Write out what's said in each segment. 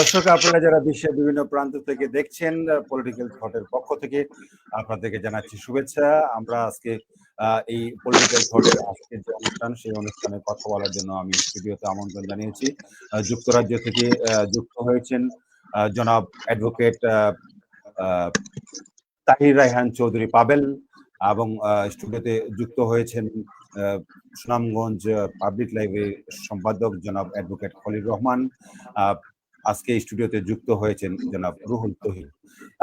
দর্শক, আপনারা যারা বিশ্বের বিভিন্ন প্রান্ত থেকে দেখছেন, পলিটিক্যাল থটের পক্ষ থেকে আপনাদেরকে জানাচ্ছি শুভেচ্ছা। আমরা আজকে এই পলিটিক্যাল থটের আজকের যে অনুষ্ঠান, সেই অনুষ্ঠানে কথা বলার জন্য আমি স্টুডিওতে আমন্ত্রণ জানিয়েছি। যুক্তরাজ্য থেকে যুক্ত হয়েছেন জনাব অ্যাডভোকেট তাহির রায়হান চৌধুরী পাবেল, এবং স্টুডিওতে যুক্ত হয়েছেন সুনামগঞ্জ পাবলিক লাইব্রেরির সম্পাদক জনাব অ্যাডভোকেট খলিল রহমান। আজকে স্টুডিওতে যুক্ত হয়েছেন জনাব রুহুল তহিন।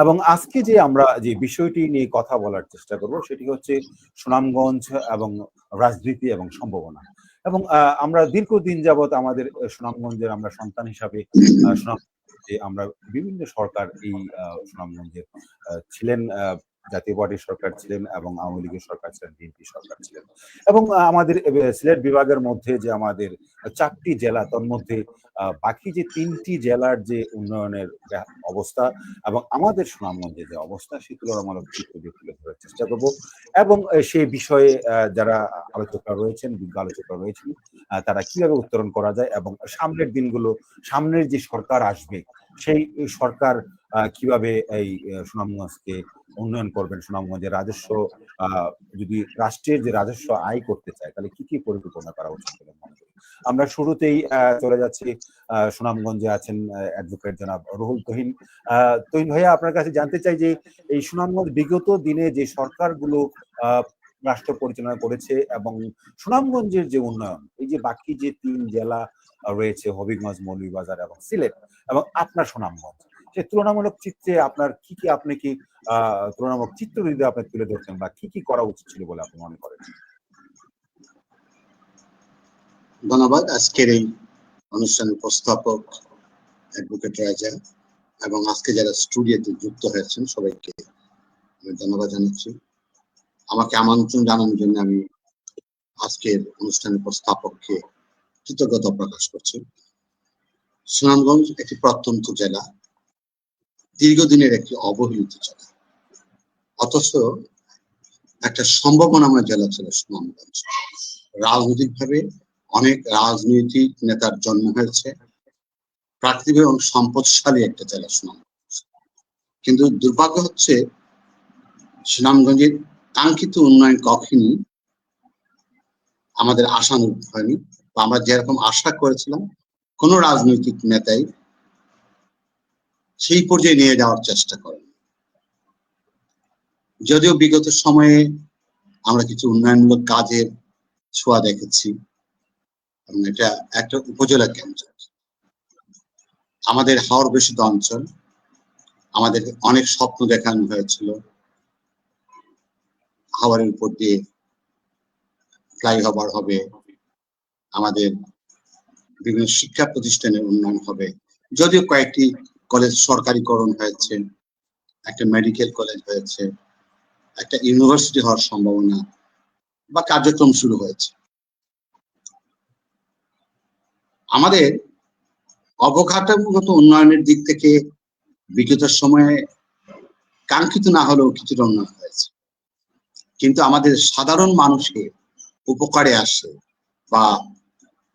এবং আজকে যে আমরা যে বিষয়টি নিয়ে কথা বলার চেষ্টা করব সেটি হচ্ছে সুনামগঞ্জ এবং রাজনীতি এবং সম্ভাবনা। এবং আমরা দীর্ঘদিন যাবৎ আমাদের সুনামগঞ্জের আমরা সন্তান হিসাবে আমরা বিভিন্ন সরকার এই সুনামগঞ্জের ছিলেন, জাতীয় পার্টির সরকার ছিলেন এবং আওয়ামী লীগের সরকার ছিলেন, বিএনপি সরকার ছিলেন। এবং আমাদের সিলেট বিভাগের মধ্যে যে আমাদের 4টি জেলা, তার মধ্যে বাকি যে 3টি জেলার যে উন্নয়নের অবস্থা এবং আমাদের সুনামগঞ্জের যে অবস্থা, সেই তুলনামূলক চিত্র দিয়ে তুলে ধরার চেষ্টা করব। এবং সেই বিষয়ে যারা আলোচকরা রয়েছেন, বিজ্ঞ আলোচকরা রয়েছেন, তারা কিভাবে উত্তরণ করা যায় এবং সামনের দিনগুলো, সামনের যে সরকার আসবে সেই সরকার কিভাবে এই সুনামগঞ্জকে উন্নয়ন করবেন, সুনামগঞ্জের রাজস্ব, যদি রাষ্ট্রের যে রাজস্ব আয় করতে চায় তাহলে কি কি পরিকল্পনা করা উচিত বলে মনে করি। আমরা শুরুতেই চলে যাচ্ছি, সুনামগঞ্জে আছেন অ্যাডভোকেট জনাব রুহুল তহিন। তহিন ভাইয়া, আপনার কাছে জানতে চাই যে এই সুনামগঞ্জ বিগত দিনে যে সরকারগুলো রাষ্ট্র পরিচালনা করেছে এবং সুনামগঞ্জের যে উন্নয়ন, এই যে বাকি যে 3 জেলা রয়েছে, হবিগঞ্জ, মৌলভীবাজার এবং সিলেট এবং আপনার সুনামগঞ্জ, সে তুলনামূলক চিত্রে আপনার কি কি, আপনি কি তুলনামূলক চিত্র যদি আপনি তুলে ধরতেন বা কি কি করা উচিত ছিল বলে আপনি মনে করেন? ধন্যবাদ। আজকের এই অনুষ্ঠানের উপস্থাপক অ্যাডভোকেট রাজা এবং আজকে যারা স্টুডিওতে যুক্ত হয়েছেন সবাইকে আমি ধন্যবাদ জানাচ্ছি। আমাকে আমন্ত্রণ জানানোর জন্য আমি আজকের অনুষ্ঠানের উপস্থাপককে কৃতজ্ঞতা প্রকাশ করছি। সুনামগঞ্জ একটি প্রত্যন্ত জেলা, দীর্ঘদিনের একটি অবহেলিত জেলা, অথচ একটা সম্ভাবনাময় জেলা ছিল সুনামগঞ্জ। রাজনৈতিকভাবে অনেক রাজনৈতিক নেতার জন্ম হয়েছে, প্রাকৃতিক এবং সম্পদশালী একটা জেলা সুনামগঞ্জ। কিন্তু দুর্ভাগ্য হচ্ছে সুনামগঞ্জের কাঙ্ক্ষিত উন্নয়ন কখনই আমাদের আশানুরূপ হয়নি, বা আমরা যেরকম আশা করেছিলাম কোন রাজনৈতিক নেতাই সেই পর্যায়ে নিয়ে যাওয়ার চেষ্টা করেন। যদিও বিগত সময়ে আমরা কিছু উন্নয়নমূলক কাজের ছোঁয়া দেখেছি এবং এটা একটা উপজেলা কেন্দ্র, আমাদের হাওর বেষ্টিত অঞ্চল, আমাদের অনেক স্বপ্ন দেখানো হয়েছিল হাওরের উপর দিয়ে ফ্লাইওভার হবে, আমাদের বিভিন্ন শিক্ষা প্রতিষ্ঠানের উন্নয়ন হবে। যদিও কয়েকটি কলেজ সরকারিকরণ হয়েছে, একটা মেডিকেল কলেজ হয়েছে, একটা ইউনিভার্সিটি হওয়ার সম্ভাবনা বা কার্যক্রম শুরু হয়েছে। আমাদের অবকাঠামোগত উন্নয়নের দিক থেকে বিগত সময়ে কাঙ্ক্ষিত না হলেও কিছুটা উন্নয়ন হয়েছে, কিন্তু আমাদের সাধারণ মানুষের উপকারে আসে বা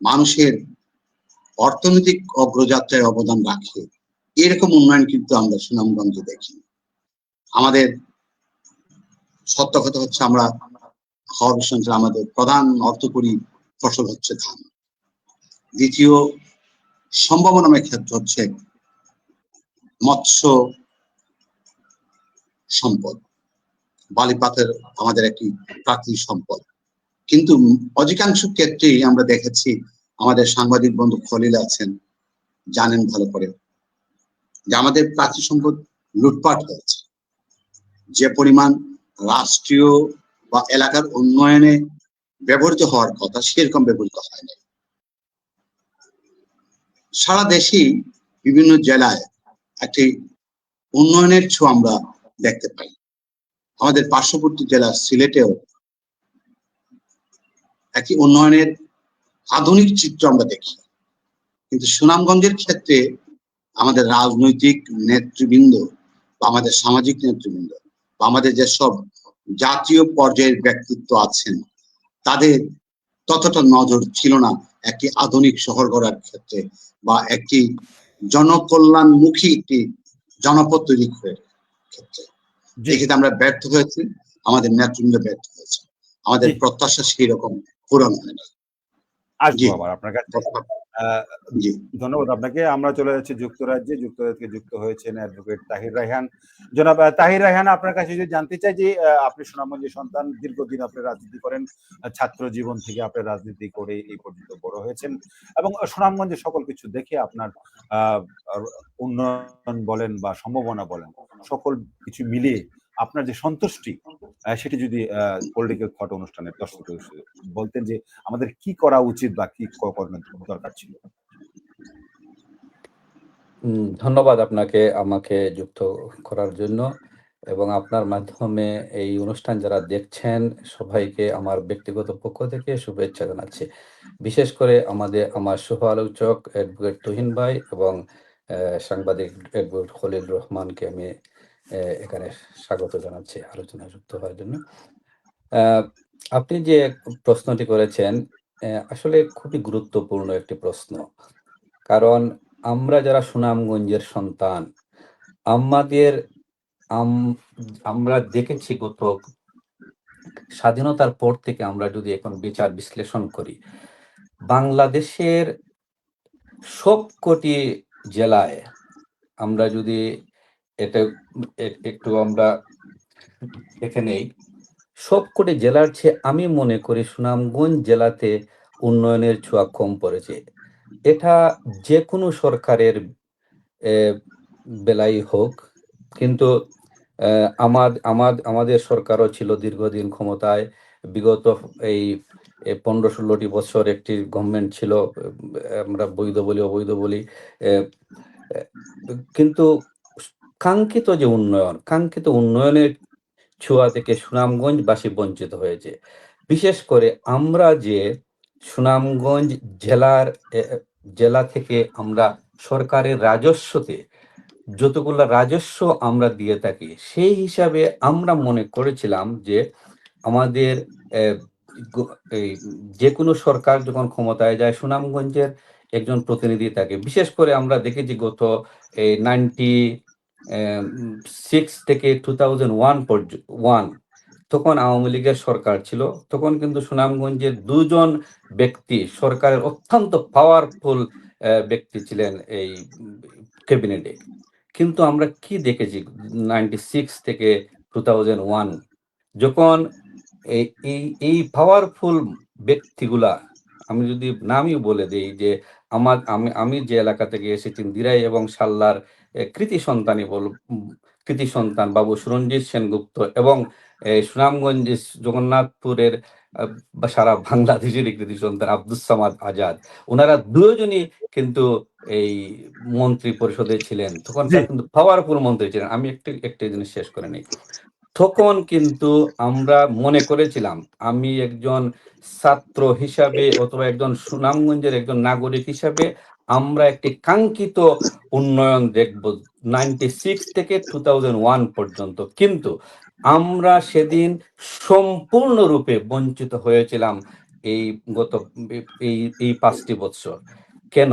মানুষের অর্থনৈতিক অগ্রযাত্রায় অবদান রাখে এরকম উন্নয়ন কিন্তু আমরা সুনামগঞ্জে দেখি। আমাদের সত্য কথা হচ্ছে আমরা হাওর অঞ্চলে আমাদের প্রধান অর্থকরী ফসল হচ্ছে ধান। দ্বিতীয় সম্ভাবনাময় ক্ষেত্র হচ্ছে মৎস্য সম্পদ, বালিপাথের আমাদের একটি প্রাকৃতিক সম্পদ। কিন্তু অধিকাংশ ক্ষেত্রেই আমরা দেখেছি, আমাদের সাংবাদিক বন্ধু খলিল আছেন, জানেন ভালো করে, যে আমাদের প্রাকৃতিক সম্পদ লুটপাট হয়েছে। যে পরিমাণ রাষ্ট্রীয় বা এলাকার উন্নয়নে ব্যবহৃত হওয়ার কথা সেরকম ব্যবহৃত হয় না। সারা দেশেই বিভিন্ন জেলায় একটি উন্নয়নের ছোঁয়া আমরা দেখতে পাই। আমাদের পার্শ্ববর্তী জেলা সিলেটেও একটি উন্নয়নের আধুনিক চিত্র আমরা দেখি, কিন্তু সুনামগঞ্জের ক্ষেত্রে আমাদের রাজনৈতিক নেতৃবৃন্দ বা আমাদের সামাজিক নেতৃবৃন্দ বা আমাদের যেসব জাতীয় পর্যায়ের ব্যক্তিত্ব আছেন তাদের ততটা নজর ছিল না একটি আধুনিক শহর গড়ার ক্ষেত্রে বা একটি জনকল্যাণমুখী একটি জনপদ তৈরি করে ক্ষেত্রে জি এক্ষেত্রে আমরা ব্যর্থ হয়েছি, আমাদের নেতৃবৃন্দ ব্যর্থ হয়েছে, আমাদের জি প্রত্যাশা সেই রকম পূরণ হয়নি। আসবো জি আবার আপনার কাছে। আহ, জি ধন্যবাদ আপনাকে। আমরা চলে যাচ্ছি যুক্তরাজ্যে। যুক্তরাজ্যে যুক্ত হয়েছেন অ্যাডভোকেট তাহির রায়হান। জনাব তাহির রায়হান, আপনার কাছে যদি জানতে চাই যে আপনি সুনামগঞ্জের সন্তান, দীর্ঘদিন আপনি রাজনীতি করেন, ছাত্র জীবন থেকে আপনি রাজনীতি করে এই পর্যন্ত বড় হয়েছেন এবং সুনামগঞ্জের সকল কিছু দেখে আপনার আহ, উন্নয়ন বলেন বা সম্ভাবনা বলেন, সকল কিছু মিলিয়ে আপনার যে সন্তুষ্টি, সেটি যদি পলিটিক্যাল থট অনুষ্ঠানের দর্শক বলতেন যে আমাদের কি করা উচিত বা কি করার দরকার ছিল। ধন্যবাদ আপনাকে আমাকে যুক্ত করার জন্য এবং আপনার মাধ্যমে এই অনুষ্ঠান যারা দেখছেন সবাইকে আমার ব্যক্তিগত পক্ষ থেকে শুভেচ্ছা জানাচ্ছি। বিশেষ করে আমার সহ আলোচক অ্যাডভোকেট তুহিন ভাই এবং সাংবাদিক অ্যাডভোকেট খলিল রহমানকে আমি এখানে স্বাগত জানাচ্ছি আলোচনায় যুক্ত হওয়ার জন্য। আপনি যে প্রশ্নটি করেছেন আসলে খুবই গুরুত্বপূর্ণ একটি প্রশ্ন, কারণ আমরা যারা সুনামগঞ্জের সন্তান, আমাদের আমরা দেখেছি গত স্বাধীনতার পর থেকে আমরা যদি এখন বিচার বিশ্লেষণ করি, বাংলাদেশের সবকটি জেলায় আমরা যদি এটা একটু আমরা এখানেই সবকটি জেলার চেয়ে আমি মনে করি সুনামগঞ্জ জেলাতে উন্নয়নের ছোঁয়া কম পড়েছে। এটা যে কোনো সরকারের বেলাই হোক, কিন্তু আমাদের সরকারও ছিল দীর্ঘদিন ক্ষমতায়। বিগত এই 15-16টি বছর একটি গভর্নমেন্ট ছিল, আমরা বৈধ বলি অবৈধ বলি, কিন্তু কাঙ্ক্ষিত উন্নয়নের ছোঁয়া থেকে সুনামগঞ্জবাসী বঞ্চিত হয়েছে। বিশেষ করে আমরা যে সুনামগঞ্জ জেলা থেকে আমরা সরকারের রাজস্বতে যতগুলো রাজস্ব আমরা দিয়ে থাকি, সেই হিসাবে আমরা মনে করেছিলাম যে আমাদের এই যে কোনো সরকার যখন ক্ষমতায় যায় সুনামগঞ্জের একজন প্রতিনিধি থাকে। বিশেষ করে আমরা দেখেছি গত 96 থেকে 2001 তখন আওয়ামী লীগের সরকার ছিল, তখন কিন্তু সুনামগঞ্জের দুজন ব্যক্তি সরকারের অত্যন্ত পাওয়ারফুল ব্যক্তি ছিলেন এই ক্যাবিনেটে। কিন্তু আমরা কি দেখেছি 96 থেকে 2001 যখন এই পাওয়ারফুল ব্যক্তিগুলা, আমি যদি নামই বলে দিই যে আমি যে এলাকা থেকে এসেছি দিরাই এবং সাল্লার কৃতি সন্তান বাবু সুরঞ্জিত সেনগুপ্ত এবং সুনামগঞ্জ জগন্নাথপুরের সারা বাংলাদেশের কৃতি সন্তান আব্দুস সামাদ আজাদ, ওনারা দুজনই কিন্তু এই মন্ত্রী পরিষদে ছিলেন, তখনকার কিন্তু পাওয়ারফুল মন্ত্রী ছিলেন। আমি একটি জিনিস শেষ করে নিই। তখন কিন্তু আমরা মনে করেছিলাম, আমি একজন ছাত্র হিসাবে অথবা একজন সুনামগঞ্জের একজন নাগরিক হিসাবে আমরা একটি কাঙ্ক্ষিত উন্নয়ন দেখব 96 থেকে 2001 পর্যন্ত। কিন্তু আমরা সেদিন সম্পূর্ণরূপে বঞ্চিত হয়েছিলাম এই গত এই 5টি বছর। কেন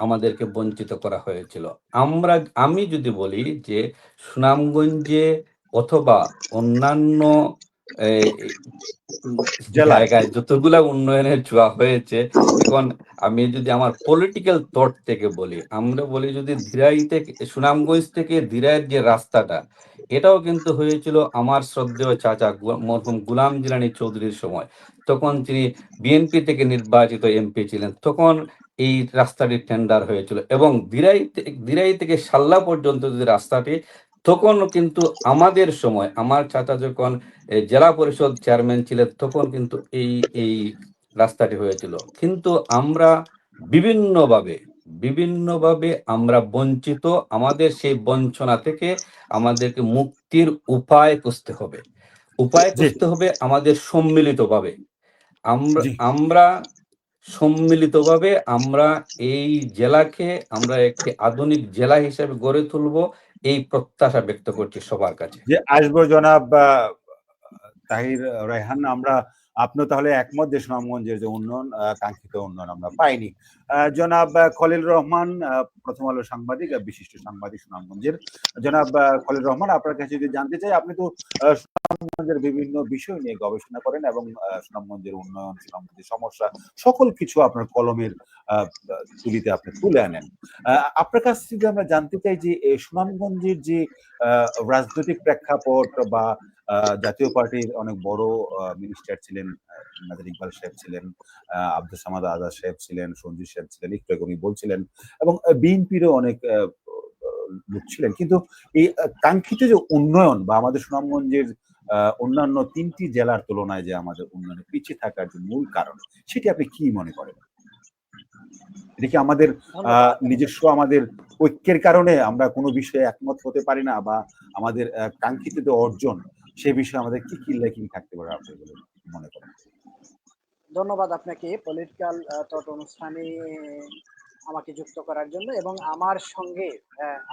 আমাদেরকে বঞ্চিত করা হয়েছিল? আমি যদি বলি যে সুনামগঞ্জে অথবা অন্যান্য জায়গায় যতগুলা উন্নয়নের ছোঁয়া হয়েছে, এখন আমি যদি আমার পলিটিক্যাল থট থেকে বলি, আমরা বলি যদি সুনামগঞ্জ থেকে দিরাইয়ের যে রাস্তাটা, এটাও কিন্তু হয়েছিল আমার শ্রদ্ধেয় চাচা মরহুম গুলাম জিলানী চৌধুরীর সময়। তখন তিনি বিএনপি থেকে নির্বাচিত এমপি ছিলেন, তখন এই রাস্তাটি টেন্ডার হয়েছিল এবং দিরাই থেকে সাল্লা পর্যন্ত যে রাস্তাটি, তখন কিন্তু আমাদের সময় আমার চাচা যখন জেলা পরিষদ চেয়ারম্যান ছিলেন তখন কিন্তু এই রাস্তাটি হয়েছিল। কিন্তু আমরা বিভিন্নভাবে আমরা বঞ্চিত। আমাদের সেই বঞ্চনা থেকে আমাদেরকে মুক্তির উপায় খুঁজতে হবে আমাদের সম্মিলিতভাবে। আমরা সম্মিলিতভাবে আমরা এই জেলাকে আমরা একটি আধুনিক জেলা হিসেবে গড়ে তুলব, এই প্রত্যাশা ব্যক্ত করছি সবার কাছে। যে আসবো জনাব তাহির রায়হান। আমরা আপনিও তাহলে একমত যে সুনামগঞ্জের যে উন্নয়ন, কাঙ্ক্ষিত উন্নয়ন আমরা পাইনি। জনাব খলিল রহমান, প্রথম আলো সাংবাদিক, বিশিষ্ট সাংবাদিক সুনামগঞ্জের। জনাব খলিল রহমান, আপনার কাছে যদি জানতে চাই, আপনি তো সুনামগঞ্জের বিভিন্ন বিষয় নিয়ে গবেষণা করেন এবং সুনামগঞ্জের উন্নয়ন, সুনামগঞ্জের সমস্যা সকল কিছু আপনার কলমের তুলিতে আপনি তুলে আনেন। আপনার কাছ থেকে আমরা জানতে চাই যে সুনামগঞ্জের যে রাজনৈতিক প্রেক্ষাপট বা জাতীয় পার্টির অনেক বড় মিনিস্টার ছিলেন, নাজির ইকবাল সাহেব ছিলেন, আব্দুস সামাদ আজাদ সাহেব ছিলেন, সঞ্জু সাহেব ছিলেন, একটু আগে উনি বলছিলেন, এবং বিএনপিরও অনেক লোক ছিলেন। কিন্তু এই কাঙ্ক্ষিত যে উন্নয়ন বা আমাদের সুনামগঞ্জের অন্যান্য 3টি জেলার তুলনায় যে আমাদের উন্নয়নে পিছিয়ে থাকার যে মূল কারণ, সেটি আপনি কি মনে করেন? এটা কি আমাদের নিজস্ব আমাদের ঐক্যের কারণে আমরা কোনো বিষয়ে একমত হতে পারি না, বা আমাদের কাঙ্ক্ষিত যে অর্জন সে বিষয়ে আমাদের কি কি ল্যাকিং থাকতে পারে আপনি বলে মনে করেন? ধন্যবাদ আপনাকে পলিটিক্যাল টক অনুষ্ঠানে আমাকে যুক্ত করার জন্য, এবং আমার সঙ্গে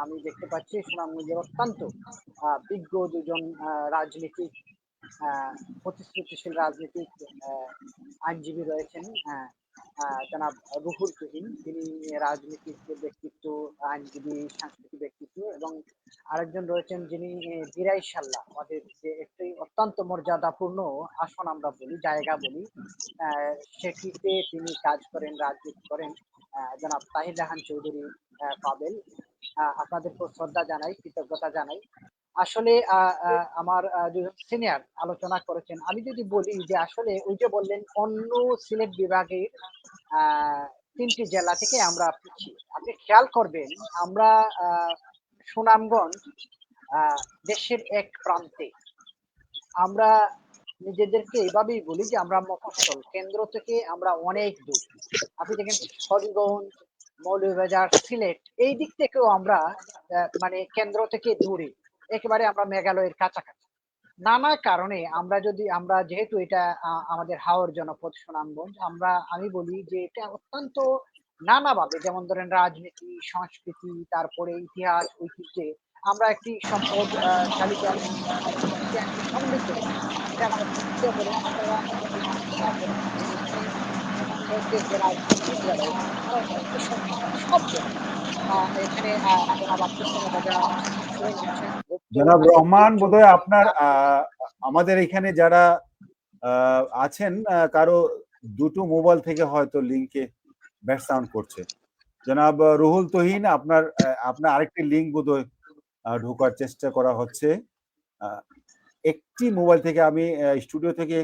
আমি দেখতে পাচ্ছি সুনামগঞ্জের অত্যন্ত বিজ্ঞ দুজন রাজনীতিক, প্রতিশ্রুতিশীল রাজনীতিক আইনজীবী রয়েছেন। জনাব রুহুল তুহিন, তিনি রাজনীতিক ব্যক্তিত্ব, আইনজীবী, সাংস্কৃতিক ব্যক্তিত্ব, এবং আরেকজন রয়েছেন যিনি দিরাই সাল্লাহ, আমাদের যে একটি অত্যন্ত মর্যাদাপূর্ণ আসন আমরা বলি, জায়গা বলি, সেটিতে তিনি কাজ করেন, রাজনীতি করেন, জনাব তাহির রাহান চৌধুরী পাবেল। আপনাদেরকেও শ্রদ্ধা জানাই, কৃতজ্ঞতা জানাই। আসলে আমার দুজন সিনিয়র আলোচনা করেছেন। আমি যদি বলি যে আসলে ওই যে বললেন অন্য সিলেট বিভাগের 3টি জেলা থেকে আমরা পিছিয়ে। আপনি খেয়াল করবেন আমরা সুনামগঞ্জ দেশের এক প্রান্তে। আমরা নিজেদেরকে এভাবেই বলি যে আমরা মফস্বল, কেন্দ্র থেকে আমরা অনেক দূর। আপনি দেখেন হবিগঞ্জ, মৌলভীবাজার, সিলেট এই দিক থেকেও আমরা মানে কেন্দ্র থেকে দূরে, একেবারে আমরা মেঘালয়ের কাছাকাছি। নানা কারণে আমরা যেহেতু এটা আমাদের হাওর জনপদ সুনামগঞ্জ, আমি বলি যে এটা অত্যন্ত নানাভাবে, যেমন ধরেন রাজনীতি, সংস্কৃতি, তারপরে ইতিহাস, ঐতিহ্যে আমরা একটি সম্পদ শালিকা ঐতিহাসিক সমৃদ্ধ দেশ। এটা আমার পরিচয় বলেন, আপনারা বলেন যে এখানে সুনামগঞ্জের যে রাজনীতিবিদরা রয়েছে তারা অত্যন্ত সৎ সৎ ব্যক্তি। এখানে জনাব আব্দুস সামাদ আজাদ, সুরঞ্জিত সেনগুপ্ত, জনাব নাসির উদ্দিন রহমান, বোধহয় চৌধুরী, আপনার আমাদের এখানে যারা আছেন, কারো দুটো মোবাইল থেকে হয়তো লিংকে ব্যাড সাউন্ড করছে। জনাব রুহুল তুহিন, আপনার আপনার আরেকটি লিংক বোধহয় ঢোকার চেষ্টা করা হচ্ছে। একটি মোবাইল থেকে আমি স্টুডিও থেকে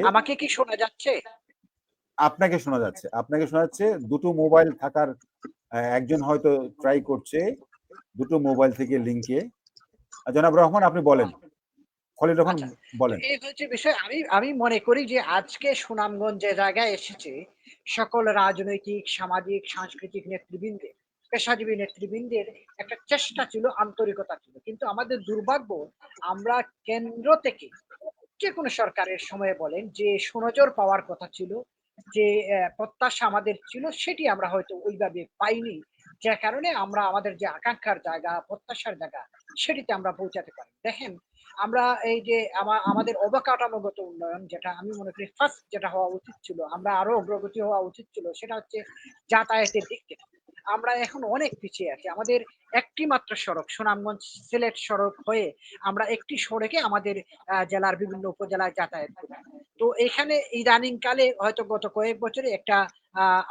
আমাকে কি শোনা যাচ্ছে? আপনাকে শোনা যাচ্ছে, আপনাকে শোনা যাচ্ছে। দুটো মোবাইল থাকার একজন হয়তো ট্রাই করছে দুটো মোবাইল থেকে লিংকে। জনাব রহমান, আপনি বলেন। খলিল রহমান, আচ্ছা, তো বলেন। এই হচ্ছে বিষয়। আমি মনে করি যে আজকে সুনামগঞ্জ যে জায়গায় এসেছে, সকল রাজনৈতিক, সামাজিক, সাংস্কৃতিক নেতৃবৃন্দের, পেশাজীবী নেতৃবৃন্দের একটা চেষ্টা ছিল, আন্তরিকতা ছিল। কিন্তু আমাদের দুর্ভাগ্য, আমরা কেন্দ্র থেকে যেকোনো সরকারের সময়ে বলেন যে সুনজর পাওয়ার কথা ছিল, যে প্রত্যাশা আমাদের ছিল, সেটি আমরা হয়তো ওইভাবে পাইনি। যে কারণে আমরা আমাদের যে আকাঙ্ক্ষার জায়গা, প্রত্যাশার জায়গা, সেটিতে আমরা পৌঁছাতে পারি। দেখেন, আমরা এই যে আমাদের অবকাঠামোগত উন্নয়ন, যেটা আমি মনে করি ফার্স্ট যেটা হওয়া উচিত ছিল, আমরা আরো অগ্রগতি হওয়া উচিত ছিল, সেটা হচ্ছে যাতায়াতের দিক থেকে। আমরা এখন অনেক পিছিয়ে আছি। আমাদের একটি মাত্র সড়ক, সুনামগঞ্জ সিলেট সড়ক হয়ে আমরা একটি সড়কে আমাদের জেলার বিভিন্ন উপজেলায় যাতায়াত করি। তো এখানে ইদানিং কালে হয়তো গত কয়েক বছরে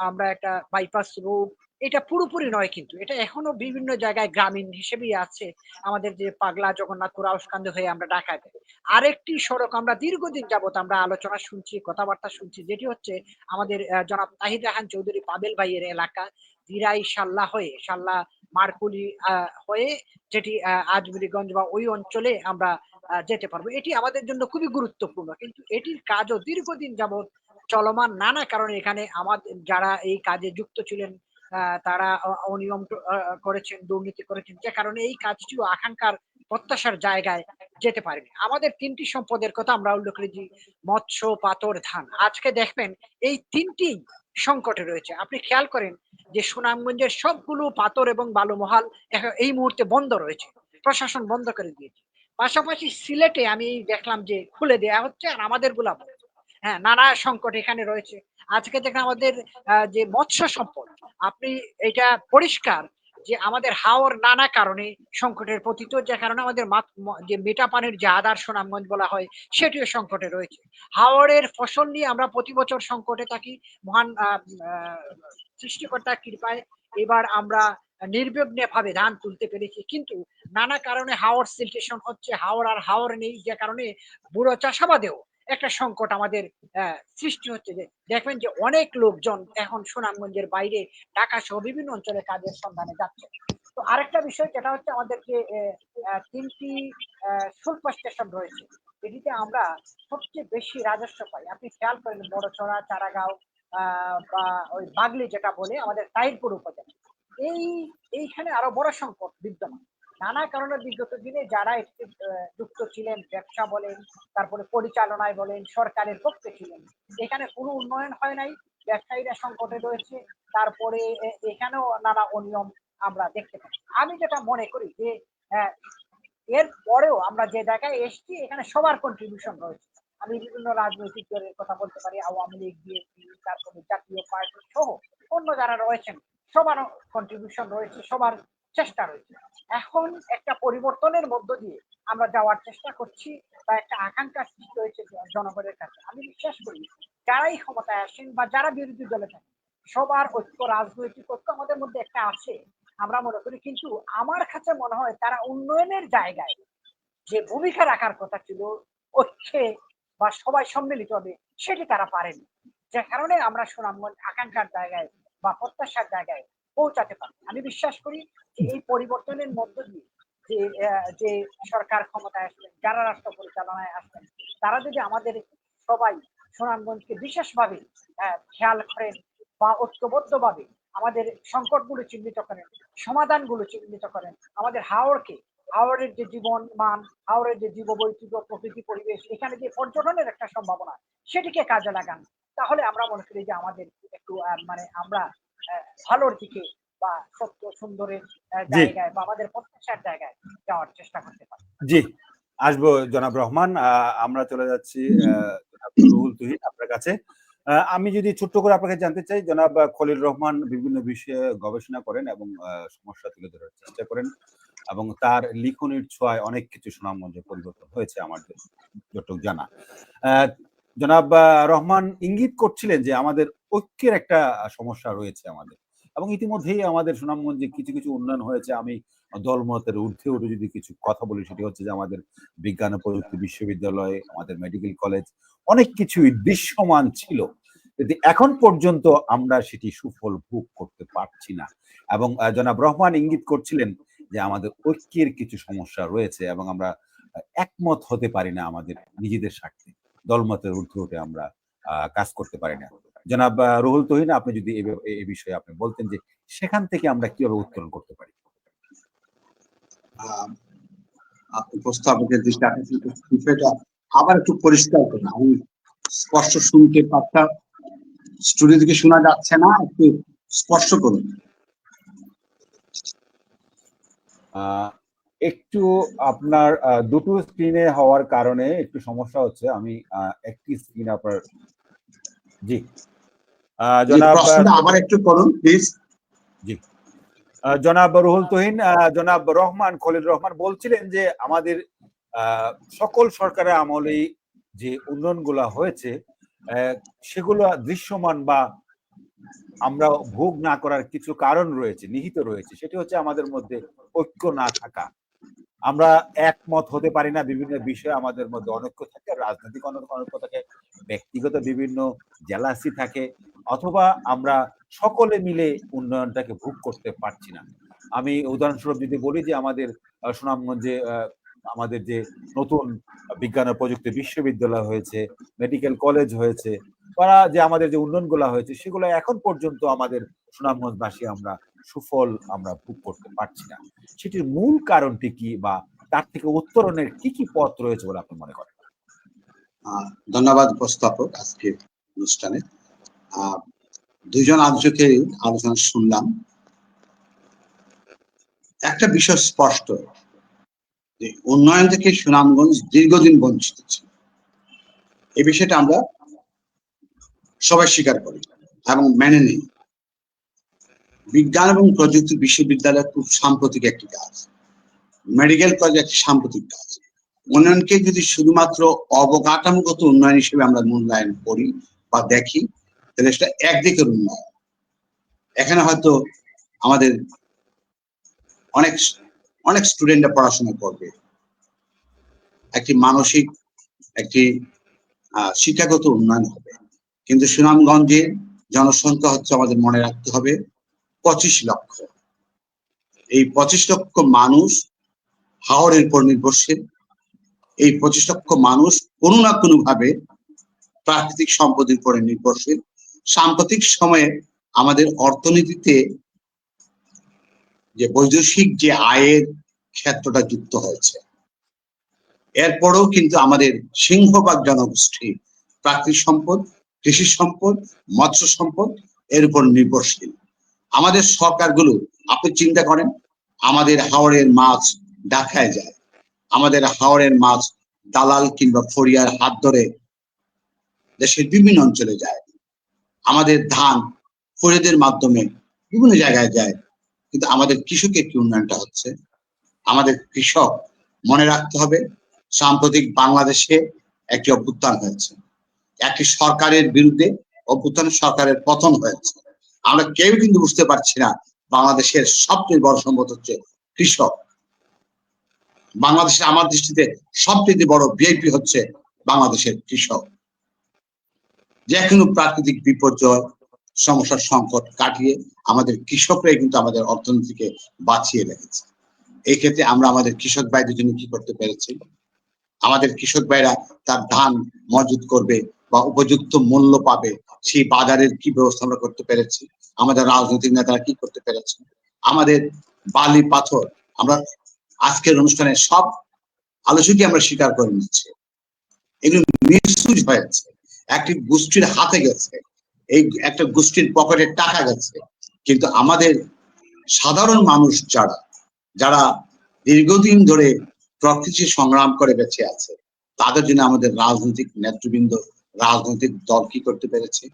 আমরা একটা বাইপাস রোড, এটা পুরোপুরি নয় কিন্তু এটা এখনো বিভিন্ন জায়গায় গ্রামীণ হিসেবেই আছে। আমাদের যে পাগলা জগন্নাথপুর আউসকান্দি হয়ে আমরা ঢাকায় যাই। আরেকটি সড়ক আমরা দীর্ঘদিন যাবত আমরা আলোচনা শুনছি, কথাবার্তা শুনছি, যেটি হচ্ছে আমাদের জনাব তাহির রাহান চৌধুরী পাবেল ভাইয়ের এলাকা, দিরাই সাল্লা হয়ে, সাল্লা মারকুলি হয়ে, যেটি আজমিরিগঞ্জ বা ওই অঞ্চলে আমরা যেতে পারবো। এটি আমাদের জন্য খুবই গুরুত্বপূর্ণ। কিন্তু এটির কাজও দীর্ঘদিন যাবৎ চলমান। নানা কারণে এখানে আমাদের যারা এই কাজে যুক্ত ছিলেন তারা অনিয়ম করেছেন, দুর্নীতি করেছেন। যে কারণে এই কাজটিও আকাঙ্ক্ষার, প্রত্যাশার জায়গায় যেতে পারেনি। আমাদের ৩টি সম্পদের কথা আমরা উল্লেখ করেছি, মৎস্য, পাথর, ধান। আজকে দেখবেন এই ৩টি সংকটে রয়েছে। আপনি খেয়াল করেন যে সুনামগঞ্জের সবগুলো পাথর এবং বালুমহাল এই মুহূর্তে বন্ধ রয়েছে। প্রশাসন বন্ধ করে দিয়েছে। পাশাপাশি সিলেটে আমি দেখলাম যে খুলে দেয়া হচ্ছে আর আমাদের গুলা বন্ধ। হ্যাঁ, নানা সংকট এখানে রয়েছে। আজকে দেখেন আমাদের যে মৎস্য সম্পদ, আপনি এটা পরিষ্কার যে আমাদের হাওর নানা কারণে সংকটের পতিত, যে কারণে আমাদের যে মিঠা পানির যে আদার সুনামগঞ্জ বলা হয় সেটিও সংকটে রয়েছে। হাওরের ফসল নিয়ে আমরা প্রতি বছর সংকটে থাকি। মহান সৃষ্টিকর্তার কৃপায় এবার আমরা নির্বিঘ্নভাবে ধান তুলতে পেরেছি। কিন্তু নানা কারণে হাওর সিলটেশন হচ্ছে, হাওর আর হাওর নেই, যে কারণে বুড়ো চাষাবাদেও একটা সংকট আমাদের সৃষ্টি হচ্ছে। যে দেখবেন যে অনেক লোকজন এখন সুনামগঞ্জের বাইরে ঢাকা সহ বিভিন্ন অঞ্চলে কাজের সন্ধানে যাচ্ছে। তো আরেকটা বিষয় যেটা হচ্ছে আমাদের যে ৩টি শুল্ক স্টেশন রয়েছে, এটিতে আমরা সবচেয়ে বেশি রাজস্ব পাই। আপনি খেয়াল করেন বড়ছড়া, চারাগাঁও বা ওই বাগলি যেটা বলে আমাদের তাহিরপুর উপজেলা। এই এইখানে আরো বড় সংকট বিদ্যমান। নানা কারণে বিগত দিনে যারা একটু যুক্ত ছিলেন, ব্যবসা বলেন, তারপরে পরিচালনায় বলেন, সরকারের পক্ষে ছিলেন, এখানে কোনো উন্নয়ন হয় নাই। ব্যবসায়ীরা সংকটে রয়েছে। তারপরে এখানেও নানা অনিয়ম আমরা দেখতে পাই। আমি যেটা মনে করি যে আহ, এর পরেও আমরা যে জায়গায় এসেছি এখানে সবার কন্ট্রিবিউশন রয়েছে। আমি বিভিন্ন রাজনৈতিক দলের কথা বলতে পারি, আওয়ামী লীগ, বিএনপি, তারপরে জাতীয় পার্টি সহ অন্য যারা রয়েছেন, সবার কন্ট্রিবিউশন রয়েছে, সবার চেষ্টা রয়েছে। এখন একটা পরিবর্তনের মধ্য দিয়ে আমরা যাওয়ার চেষ্টা করছি, বা একটা আকাঙ্ক্ষা সৃষ্টি হয়েছে জনগণের কাছে। আমি বিশ্বাস করি যারাই ক্ষমতায় আসেন বা যারা বিরোধী দলে থাকেন, সবার ঐক্য, রাজনৈতিক ঐক্য আমাদের মধ্যে একটা আছে আমরা মনে করি। কিন্তু আমার কাছে মনে হয় তারা উন্নয়নের জায়গায় যে ভূমিকা রাখার কথা ছিল ঐক্যে বা সবাই সম্মিলিত হবে, সেটি তারা পারেনি। যে কারণে আমরা সুনামগঞ্জ আকাঙ্ক্ষার জায়গায় বা প্রত্যাশার জায়গায় পৌঁছাতে পারি। আমি বিশ্বাস করি যে এই পরিবর্তনের মধ্য দিয়ে যে যে সরকার ক্ষমতায় আসবেন, যারা রাষ্ট্র পরিচালনায় আসবেন, তারা যদি আমাদের সবাই সুনামগঞ্জকে বিশেষভাবে খেয়াল করেন বা ঐক্যবদ্ধভাবে আমাদের সংকটগুলো চিহ্নিত করেন, সমাধানগুলো চিহ্নিত করেন, আমাদের হাওরের যে জীবন মান, হাওরের যে জীববৈচিত্র্য, প্রকৃতি পরিবেশ, এখানে যে পর্যটনের একটা সম্ভাবনা, সেটিকে কাজে লাগান। তাহলে আমরা মনে করি যে আমাদের একটু মানে আমরা ভালোর দিকে বা সত্য সুন্দরের জি জায়গায় বা আমাদের প্রত্যাশার জায়গায় যাওয়ার চেষ্টা করতে পারি। জি, আসবো জনাব রহমান। আমরা চলে যাচ্ছি জনাব রুহুল তুহিন আপনার কাছে। আমি যদি ছোট্ট করে আপনাকে জানতে চাই, জনাব খলিল রহমান বিভিন্ন বিষয়ে গবেষণা করেন এবং সমস্যা তুলে ধরার চেষ্টা করেন, এবং তার লিখনির ছোঁয়ায় অনেক কিছু সুনামগঞ্জে পরিবর্তন হয়েছে আমার যতটুকু জানা। জনাব রহমান ইঙ্গিত করছিলেন যে আমাদের ঐক্যের একটা সমস্যা রয়েছে আমাদের, এবং ইতিমধ্যেই আমাদের সুনামগঞ্জে কিছু কিছু উন্নয়ন হয়েছে। আমি দলমতের ঊর্ধ্বে উঠে যদি কিছু কথা বলি, সেটি হচ্ছে যে আমাদের বিজ্ঞান ও প্রযুক্তি বিশ্ববিদ্যালয়, আমাদের মেডিকেল কলেজ, অনেক কিছুই দৃশ্যমান ছিল, কিন্তু এখন পর্যন্ত আমরা সেটি সুফল ভোগ করতে পারছি না। এবং জনাব রহমান ইঙ্গিত করছিলেন যে আমাদের ঐক্যের কিছু সমস্যা রয়েছে এবং আমরা একমত হতে পারি না আমাদের নিজেদের স্বার্থে, দলমতের ঊর্ধ্বে উঠে আমরা কাজ করতে পারি না। জনাব রুহুল তুহিন, আপনি যদি এই বিষয়ে আপনি বলতেন যে সেখান থেকে আমরা কিভাবে উত্তরণ করতে পারি। উপস্থাপকের দৃষ্টি বিষয়টা আবার একটু পরিষ্কার করুন। আমি স্পষ্ট শুনতে পাচ্ছি, স্টুডিও থেকে শোনা যাচ্ছে না, একটু স্পষ্ট করুন। একটু আপনার দুটো স্ক্রিনে হওয়ার কারণে একটু সমস্যা হচ্ছে। আমি একটি স্ক্রিন আপনার, জি জনাব আবার একটু করুন প্লিজ। জি, জনাব রুহুল তুহিন, জনাব রহমান খলিল রহমান বলছিলেন যে আমাদের সকল সরকারের আমলেই যে উন্নয়নগুলো হয়েছে সেগুলো দৃশ্যমান বা আমরা ভোগ না করার কিছু কারণ রয়েছে, নিহিত রয়েছে। সেটি হচ্ছে আমাদের মধ্যে ঐক্য না থাকা। আমরা একমত হতে পারি না বিভিন্ন বিষয়ে, আমাদের মধ্যে অনৈক্য থাকে, রাজনৈতিক অনৈক্য থাকে, ব্যক্তিগত বিভিন্ন জেলাসি থাকে, অথবা আমরা সকলে মিলে উন্নয়নটাকে ভোগ করতে পারছি না। আমি উদাহরণস্বরূপ যদি বলি যে আমাদের সুনামগঞ্জে আমাদের যে নতুন বিজ্ঞান ও প্রযুক্তি বিশ্ববিদ্যালয় হয়েছে, মেডিকেল কলেজ হয়েছে, তারা যে আমাদের যে উন্নয়নগুলো হয়েছে সেগুলো এখন পর্যন্ত আমাদের সুনামগঞ্জবাসী আমরা সুফল আমরা ভোগ করতে পারছি না। সেটির মূল কারণটি কি, বা তার থেকে উত্তরণের কি কি পথ রয়েছে বলে আপনি মনে করেন? ধন্যবাদ উপস্থাপক। আজকে অনুষ্ঠানে দুইজন আলোচকের আলোচনা শুনলাম। একটা বিষয় স্পষ্ট, যে উন্নয়ন থেকে সুনামগঞ্জ দীর্ঘদিন বঞ্চিত ছিল। এই বিষয়টা আমরা সবাই স্বীকার করি এবং মেনে নিই। বিজ্ঞান এবং প্রযুক্তি বিশ্ববিদ্যালয় খুব সাম্প্রতিক একটি কাজ, মেডিকেল কলেজ একটি সাম্প্রতিক কাজ। উন্নয়নকে যদি শুধুমাত্র অবকাঠামোগত উন্নয়ন হিসেবে আমরা মূল্যায়ন করি বা দেখি, তাহলে সেটা একদিকের উন্নয়ন। এখানে হয়তো আমাদের অনেক অনেক স্টুডেন্টরা পড়াশোনা করবে, একটি মানসিক একটি শিক্ষাগত উন্নয়ন হবে। কিন্তু সুনামগঞ্জের জনসংখ্যা হচ্ছে, আমাদের মনে রাখতে হবে, 25 লক্ষ। এই 25 লক্ষ মানুষ হাওরের উপর নির্ভরশীল। এই 25 লক্ষ মানুষ কোনো না কোনো ভাবে প্রাকৃতিক সম্পদের উপরে নির্ভরশীল। সাম্প্রতিক সময়ে আমাদের অর্থনীতিতে যে বৈদেশিক যে আয়ের ক্ষেত্রটা যুক্ত হয়েছে, এরপরেও কিন্তু আমাদের সিংহভাগ জনগোষ্ঠী প্রাকৃতিক সম্পদ, কৃষি সম্পদ, মৎস্য সম্পদ এর উপর নির্ভরশীল। আমাদের সরকারগুলো, আপনি চিন্তা করেন, আমাদের হাওরের মাছ ঢাকায় যায়, আমাদের হাওরের মাছ দালাল কিংবা ফরিয়ার হাত ধরে দেশের বিভিন্ন অঞ্চলে যায়, আমাদের ধান ফরিয়াদের মাধ্যমে বিভিন্ন জায়গায় যায়। কিন্তু আমাদের কৃষকের কি উন্নয়নটা হচ্ছে? আমাদের কৃষক, মনে রাখতে হবে, সাম্প্রতিক বাংলাদেশে একটি অভ্যুত্থান হয়েছে, একটি সরকারের বিরুদ্ধে অভ্যুত্থানের সরকারের পতন হয়েছে। আমরা কেউ কিন্তু বুঝতে পারছি না বাংলাদেশের সবচেয়ে বড় সম্পদ হচ্ছে কৃষক। বাংলাদেশে আমার দৃষ্টিতে সবচেয়ে বড় ভিআইপি হচ্ছে বাংলাদেশের কৃষক। যে কোনো প্রাকৃতিক বিপর্যয়, সমস্যার সংকট কাটিয়ে আমাদের কৃষকরাই কিন্তু আমাদের অর্থনীতিকে বাঁচিয়ে রেখেছে। এই ক্ষেত্রে আমরা আমাদের কৃষক ভাইদের জন্য কি করতে পেরেছি? আমাদের কৃষক ভাইরা তার ধান মজুত করবে বা উপযুক্ত মূল্য পাবে, সেই বাজারের কি ব্যবস্থা আমরা করতে পেরেছি? আমাদের রাজনৈতিক নেতারা কি করতে পেরেছে? আমাদের বালি পাথর, আমরা আজকের অনুষ্ঠানে সব আলোচনাকে আমরা স্বীকার করে নিচ্ছি, এগুলো মিসইউজ হয়েছে, একটি গোষ্ঠীর হাতে গেছে, এই একটা গোষ্ঠীর পকেটে টাকা গেছে। কিন্তু আমাদের সাধারণ মানুষ যারা যারা দীর্ঘদিন ধরে প্রকৃতি সংগ্রাম করে বেঁচে আছে, তাদের জন্য আমাদের রাজনৈতিক নেতৃবৃন্দ, রাজনৈতিক দল কি করতে পেরেছে?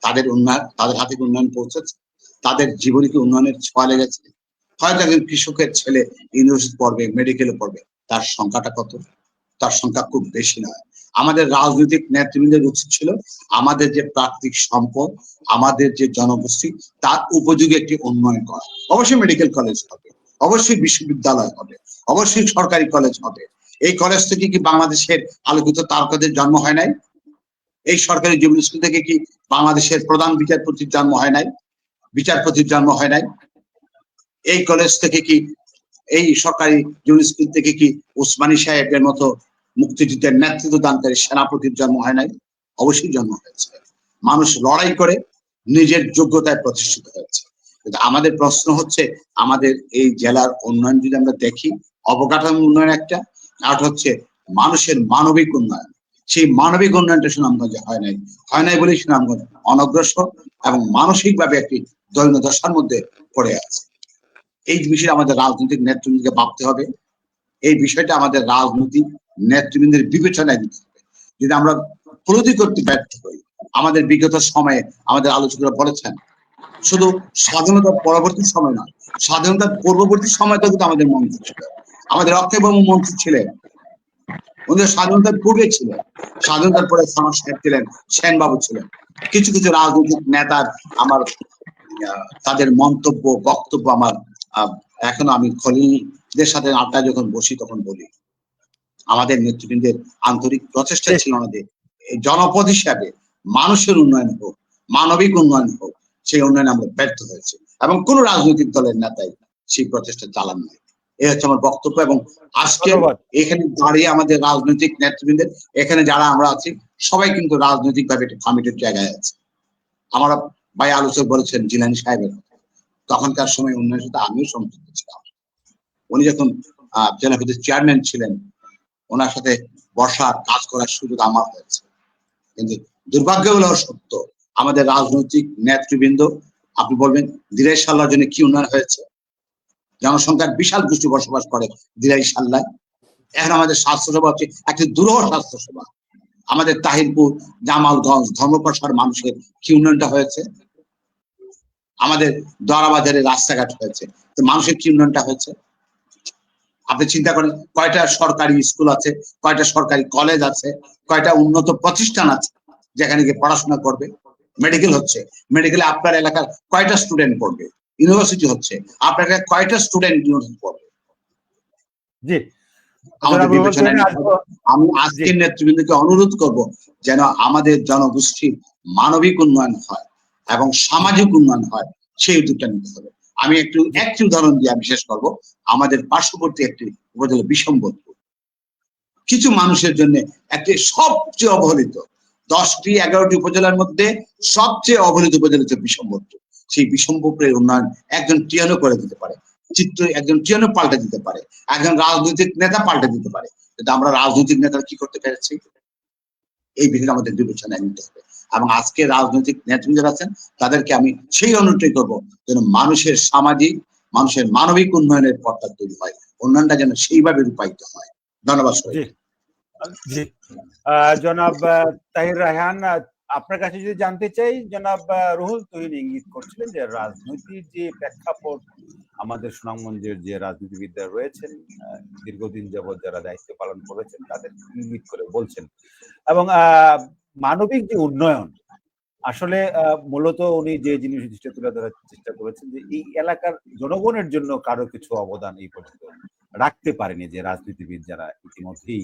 তাদের উন্নয়ন, তাদের হাতে উন্নয়ন পৌঁছেছে? তাদের জীবনে কি উন্নয়নের ছোঁয়া লেগেছে? হয়তো একজন কৃষকের ছেলে ইউনিভার্সিটি পড়বে, মেডিকেলে পড়বে, তার সংখ্যাটা কত? তার সংখ্যা খুব বেশি নয়। আমাদের রাজনৈতিক নেতৃবৃন্দের উচিত ছিল আমাদের যে প্রাকৃতিক সম্পদ, আমাদের যে জনগোষ্ঠী, তার উপযোগী একটি উন্নয়ন করা। অবশ্যই মেডিকেল কলেজ হবে, অবশ্যই বিশ্ববিদ্যালয় হবে, অবশ্যই সরকারি কলেজ হবে। এই কলেজ থেকে কি বাংলাদেশের আলোকিত তারকাদের জন্ম হয় নাই? এই সরকারি জুবিলি স্কুল থেকে কি বাংলাদেশের প্রধান বিচারপতির জন্ম হয় নাই? বিচারপতির জন্ম হয় নাই? এই কলেজ থেকে কি, এই সরকারি জুবিলি স্কুল থেকে কি ওসমানী সাহেবের মতো মুক্তিযুদ্ধের নেতৃত্ব দানকারী সেনাপতির জন্ম হয় নাই? অবশ্যই জন্ম হয়েছে। মানুষ লড়াই করে নিজের যোগ্যতায় প্রতিষ্ঠিত হয়েছে। কিন্তু আমাদের প্রশ্ন হচ্ছে, আমাদের এই জেলার উন্নয়ন যদি আমরা দেখি, অবকাঠামো উন্নয়ন একটা, আর হচ্ছে মানুষের মানবিক উন্নয়ন। সেই মানবিক উন্নয়নটা সুনামগঞ্জে হয় নাই। হয় নাই বলেই সুনামগঞ্জ অনগ্রসর এবং মানসিকভাবে একটি দৈন্য দশার মধ্যে পড়ে আছে। এই বিষয়ে আমাদের রাজনৈতিক নেতৃবৃন্দকে ভাবতে হবে। এই বিষয়টা আমাদের রাজনৈতিক নেতৃবৃন্দের বিবেচনায় দিতে হবে। যদি আমরা উপলব্ধি করতে ব্যর্থ হই, আমাদের বিগত সময়ে আমাদের আলোচকরা বলেছেন, শুধু স্বাধীনতার পরবর্তী সময় নয়, স্বাধীনতার পূর্ববর্তী সময়টা কিন্তু আমাদের মন্ত্রী ছিল, আমাদের অক্ষয়বাবু মন্ত্রী ছিলেন, ওদের স্বাধীনতার পূর্বে ছিলেন, স্বাধীনতার পরে সামার সাহেব ছিলেন, সেনবাবু ছিলেন। কিছু কিছু রাজনৈতিক নেতার আমার তাদের মন্তব্য, বক্তব্য আমার এখনো, আমি খলিলদের সাথে আড্ডা যখন বসি তখন বলি, আমাদের নেতৃবৃন্দের আন্তরিক প্রচেষ্টা ছিল না যে জনপদ হিসাবে মানুষের উন্নয়ন হোক, মানবিক উন্নয়ন হোক, সেই উন্নয়নে আমরা ব্যর্থ হয়েছি এবং কোন রাজনৈতিক দলের নেতাই সেই প্রচেষ্টা চালান নাই। এই হচ্ছে আমার বক্তব্য। এবং আজকে এখানে দাঁড়িয়ে আমাদের রাজনৈতিক নেতৃবৃন্দের, এখানে যারা আমরা আছি, সবাই কিন্তু রাজনৈতিক ভাবে একটি কমিটির জায়গায় আছে। আমরা ভাই আলোচক বলেছেন জিলানী সাহেবের, তখনকার সময় উন্নয়নের সাথে আমিও সম্পৃক্ত ছিলাম। উনি যখন জেলা পরিষদের চেয়ারম্যান ছিলেন, ওনার সাথে বসার, কাজ করার সুযোগ আমার হয়েছে। কিন্তু দুর্ভাগ্য হলো সত্য, আমাদের রাজনৈতিক নেতৃবৃন্দ, আপনি বলবেন দিনের সাল্লার জন্য কি উন্নয়ন হয়েছে? জনসংখ্যার বিশাল গোষ্ঠী বসবাস করে দিরাই সাল্লায়। এখন আমাদের স্বাস্থ্যসেবা হচ্ছে একটি দুরূহ স্বাস্থ্যসেবা। আমাদের তাহিরপুর, জামালগঞ্জ, ধর্মপ্রসার মানুষের কি উন্নয়নটা হয়েছে? আমাদের দরাবাজারে রাস্তাঘাট হয়েছে, তো মানুষের কি উন্নয়নটা হয়েছে? আপনি চিন্তা করেন, কয়টা সরকারি স্কুল আছে, কয়টা সরকারি কলেজ আছে, কয়টা উন্নত প্রতিষ্ঠান আছে যেখানে গিয়ে পড়াশোনা করবে? মেডিকেল হচ্ছে, মেডিকেলে আপনার এলাকার কয়টা স্টুডেন্ট পড়বে? ইউনিভার্সিটি হচ্ছে, আপনার এলাকায় কয়টা স্টুডেন্ট ইউনিভার্সিটি পড়বে? জি, আমাদের জনাব রুহুল বিবেচনায় তুহিন, নিতে হবে। আমি আজকের নেতৃবৃন্দকে অনুরোধ করব যেন আমাদের জনগোষ্ঠীর মানবিক উন্নয়ন হয় এবং সামাজিক উন্নয়ন হয়, সেই উদ্যোগটা নিতে হবে। আমি একটি উদাহরণ দিয়ে আমি শেষ করবো। আমাদের পার্শ্ববর্তী একটি উপজেলা বিশম্বরপুর, কিছু মানুষের জন্য একটি সবচেয়ে অবহেলিত 10টি 11টি উপজেলার মধ্যে সবচেয়ে অবহেলিত উপজেলা হচ্ছে বিশম্বরপুর। সেই বিশম্বরপুরের উন্নয়ন একজন টিয়ানো করে দিতে পারে, একজন টিয়ানো পাল্টে দিতে পারে, একজন রাজনৈতিক নেতা পাল্টে দিতে পারে। কিন্তু আমরা রাজনৈতিক নেতারা কি করতে পেরেছি, এই বিষয়ে আমাদের বিবেচনায় নিতে হবে। এবং আজকে রাজনৈতিক নেতৃবৃন্দ যারা আছেন তাদেরকে আমি সেই অনুরোধ করবো যেন মানুষের সামাজিক, মানুষের মানবিক উন্নয়নের পথটা তৈরি হয়, উন্নয়নটা যেন সেইভাবে রূপায়িত হয়। ধন্যবাদ সবাই। জি, জনাব তাহির রায়হান, আপনার কাছে যদি জানতে চাই, জনাব রুহুল তুহিন ইঙ্গিত করছিলেন যে রাজনৈতিক যে প্রেক্ষাপট আমাদের সুনামগঞ্জের যে রাজনীতিবিদরা রয়েছেন, দীর্ঘদিন যাবৎ যারা দায়িত্ব পালন করেছেন তাদের ইঙ্গিত করে বলছেন, এবং মানবিক যে উন্নয়ন, আসলে মূলত উনি যে জিনিসটা তুলে ধরার চেষ্টা করেছেন যে এই এলাকার জনগণের জন্য কারো কিছু অবদান এই পর্যন্ত রাখতে পারেনি যে রাজনীতিবিদ যারা ইতিমধ্যেই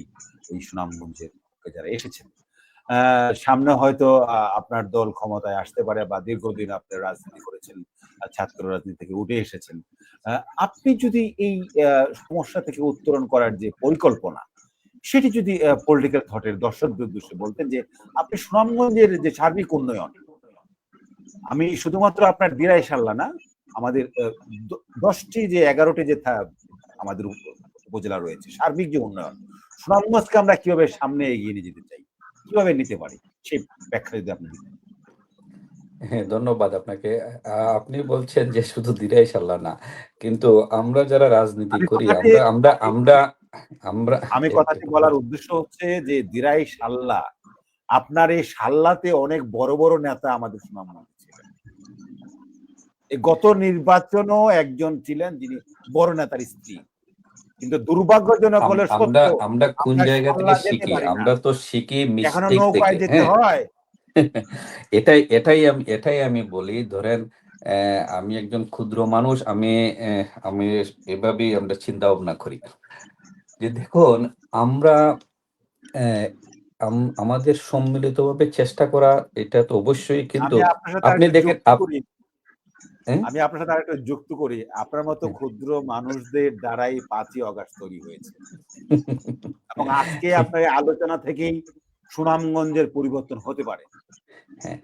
এই সুনামগঞ্জের যারা এসেছেন। সামনে হয়তো আপনার দল ক্ষমতায় আসতে পারে, বা দীর্ঘদিন আপনি রাজনীতি করেছেন, ছাত্র রাজনীতি থেকে উঠে এসেছেন। আপনি যদি এই সমস্যা থেকে উত্তরণ করার যে পরিকল্পনা, সেটি যদি পলিটিক্যাল থটের দর্শকদের উদ্দেশ্যে বলতেন যে আপনি সুনামগঞ্জের যে সার্বিক উন্নয়ন, আমি শুধুমাত্র আপনার দিরাই সাল্লা না, আমাদের 10টি যে 11টি যে আমাদের উপজেলা রয়েছে, সার্বিক যে উন্নয়ন, সুনামগঞ্জকে আমরা কিভাবে সামনে এগিয়ে নিয়ে যেতে চাই, কিভাবে নিতে পারি, সেই ব্যাখ্যা যদি আপনি দিতেন। হ্যাঁ, ধন্যবাদ আপনাকে। আপনি বলছেন যে শুধু দিরাই সাল্লাহ না, কিন্তু আমরা যারা রাজনীতি করি, আমরা আমি কথাটি বলার উদ্দেশ্য হচ্ছে যে দিরাই সাল্লা, আপনার এই সাল্লাতে অনেক বড় বড় নেতা আমাদের সুনামগঞ্জে ছিলেন। এই গত নির্বাচনও একজন ছিলেন যিনি বড় নেতার স্ত্রী, কিন্তু দুর্ভাগ্যজনক হলে সত্য, আমরা কোন আমরা জায়গা থেকে সাল্লা যেতে শিখি? পারি না, আমরা তো শিখি এখনো মিস্টেক থেকে। নৌকায় যেতে হ্যাঁ, হয়। এটাই আমি বলি। ধরেন, আমি একজন ক্ষুদ্র মানুষ, আমি এভাবেই আমরা চিন্তা ভাবনা করি যে দেখুন, আমরা আমাদের সম্মিলিতভাবে চেষ্টা করা, এটা তো অবশ্যই, কিন্তু আমি আপনার সাথে আপনি আরেকটু দেখেন যুক্ত করি, আমি আপনার সাথে আরেকটু যুক্ত করি, আপনার মতো ক্ষুদ্র মানুষদের দ্বারাই 5ই আগস্ট তৈরি হয়েছে, এবং আজকে আপনার এই আলোচনা থেকেই সুনামগঞ্জের পরিবর্তন হতে পারে। হ্যাঁ,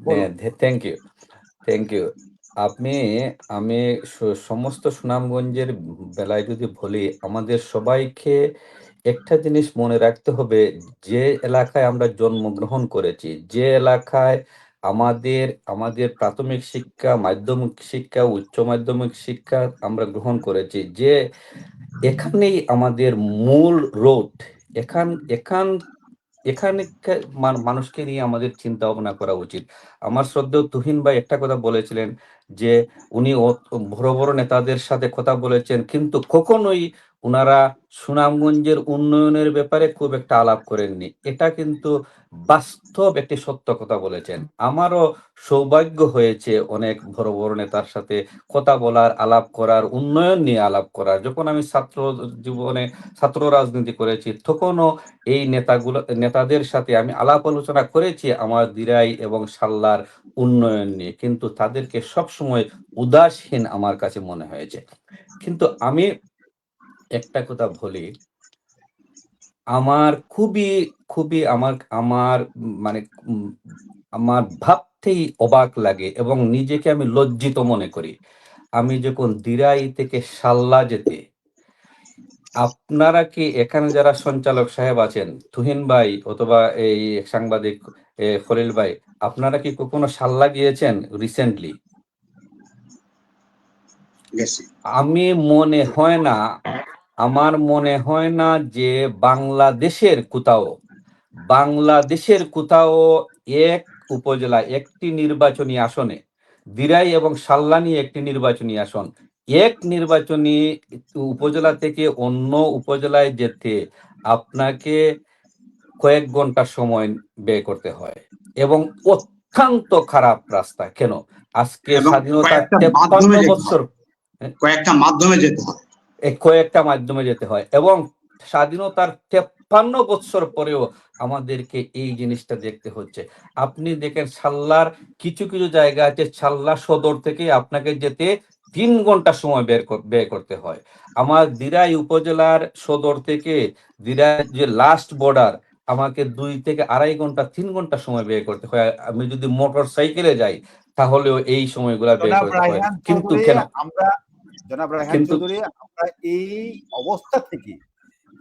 বলুন। Thank you. আমি সমস্ত সুনামগঞ্জের বেলায় যদি বলি, আমাদের সবাইকে একটা জিনিস মনে রাখতে হবে, যে এলাকায় আমরা জন্মগ্রহণ করেছি, যে এলাকায় আমাদের প্রাথমিক শিক্ষা, মাধ্যমিক শিক্ষা, উচ্চ মাধ্যমিক শিক্ষা আমরা গ্রহণ করেছি, যে এখানেই আমাদের মূল রোড। এখানে মানুষকে নিয়ে আমাদের চিন্তা ভাবনা করা উচিত। আমার শ্রদ্ধেয় তুহিন ভাই একটা কথা বলেছিলেন যে উনি বড় বড় নেতাদের সাথে কথা বলেছেন, কিন্তু কখনোই উনারা সুনামগঞ্জের উন্নয়নের ব্যাপারে খুব একটা আলাপ করেননি। এটা কিন্তু বাস্তব একটি সত্য কথা বলেছেন। আমারও সৌভাগ্য হয়েছে অনেক বড় বড় নেতার সাথে কথা বলার, আলাপ করার, উন্নয়ন নিয়ে আলাপ করার। যখন আমি ছাত্র রাজনীতি করেছি, তখনও এই নেতাদের সাথে আমি আলাপ আলোচনা করেছি আমার দিরাই এবং সাল্লার উন্নয়ন নিয়ে, কিন্তু তাদেরকে সবসময় উদাসীন আমার কাছে মনে হয়েছে। কিন্তু আমি একটা কথা বলি, আমার খুবই খুবই আমার মানে আমার ভাবতেই অবাক লাগে এবং নিজেকে আমি লজ্জিত মনে করি। আমি যখন দিরাই থেকে সাল্লা যেতে, আপনারা কি এখানে যারা সঞ্চালক সাহেব আছেন, তুহিন ভাই অথবা এই সাংবাদিক খলিল ভাই, আপনারা কি কখনো সাল্লা গিয়েছেন রিসেন্টলি? গেছে। আমি মনে হয় না, আমার মনে হয় না যে বাংলাদেশের কোথাও এক উপজেলা একটি নির্বাচনী আসনে, দিরাই এবং সাল্লানি একটি নির্বাচনী আসন, এক নির্বাচনী উপজেলা থেকে অন্য উপজেলায় যেতে আপনাকে কয়েক ঘন্টা সময় ব্যয় করতে হয় এবং অত্যন্ত খারাপ রাস্তা। কেন? আজকে এবং স্বাধীনতার কয়েকটা 53 মাধ্যমে যেতে বছর হয়, কয়েকটা মাধ্যমে যেতে হয়। কয়েকটা মাধ্যমে যেতে হয় এবং স্বাধীনতার 53 বছর পরেও আমাদেরকে এই জিনিসটা দেখতে হচ্ছে। আপনি দেখেন সাল্লার কিছু কিছু জায়গা আছে, সাল্লা সদর থেকে আপনাকে যেতে 3 ঘন্টা সময় ব্যয় করতে হয়। আমার দিরাই উপজেলার সদর থেকে দিরাই যে লাস্ট বর্ডার, আমাকে 2 থেকে 2.5 ঘন্টা 3 ঘন্টা সময় ব্যয় করতে হয়। আমি যদি মোটর সাইকেলে যাই তাহলেও এই সময়গুলা ব্যয় জনাব করতে হয়। রায়হান কিন্তু চৌধুরী, কেন? আমরা জনাব রায়হান কিন্তু চৌধুরী আমরা এই অবস্থা থেকে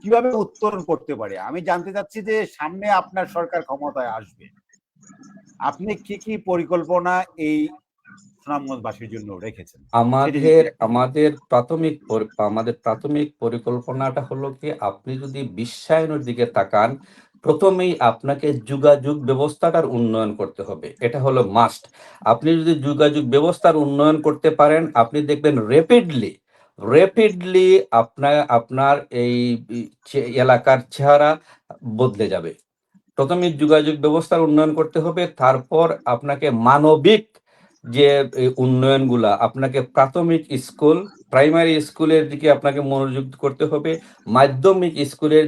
কিভাবে উত্তরণ করতে পারি? আমি জানতে চাচ্ছি যে সামনে আপনার সরকার ক্ষমতায় আসবে, আপনি কি কি পরিকল্পনা এই সুনামগঞ্জবাসীর জন্য রেখেছেন সেটি যদি আমাদের প্রাথমিক পরিকল্পনাটা হলো কি, আপনি যদি বিশ্বায়নের দিকে তাকান, প্রথমেই আপনাকে যোগাযোগ ব্যবস্থাটার উন্নয়ন করতে হবে। এটা হলো মাস্ট। আপনি যদি যোগাযোগ ব্যবস্থার উন্নয়ন করতে পারেন, আপনি দেখবেন র্যাপিডলি আপনার এই এলাকার চেহারা বদলে যাবে। প্রথমে যোগাযোগ ব্যবস্থার উন্নয়ন করতে হবে, তারপর আপনাকে মানবিক যে উন্নয়নগুলা, আপনাকে প্রাথমিক স্কুল, প্রাইমারি স্কুলের দিকে আপনাকে মনোযোগ করতে হবে, মাধ্যমিক স্কুলের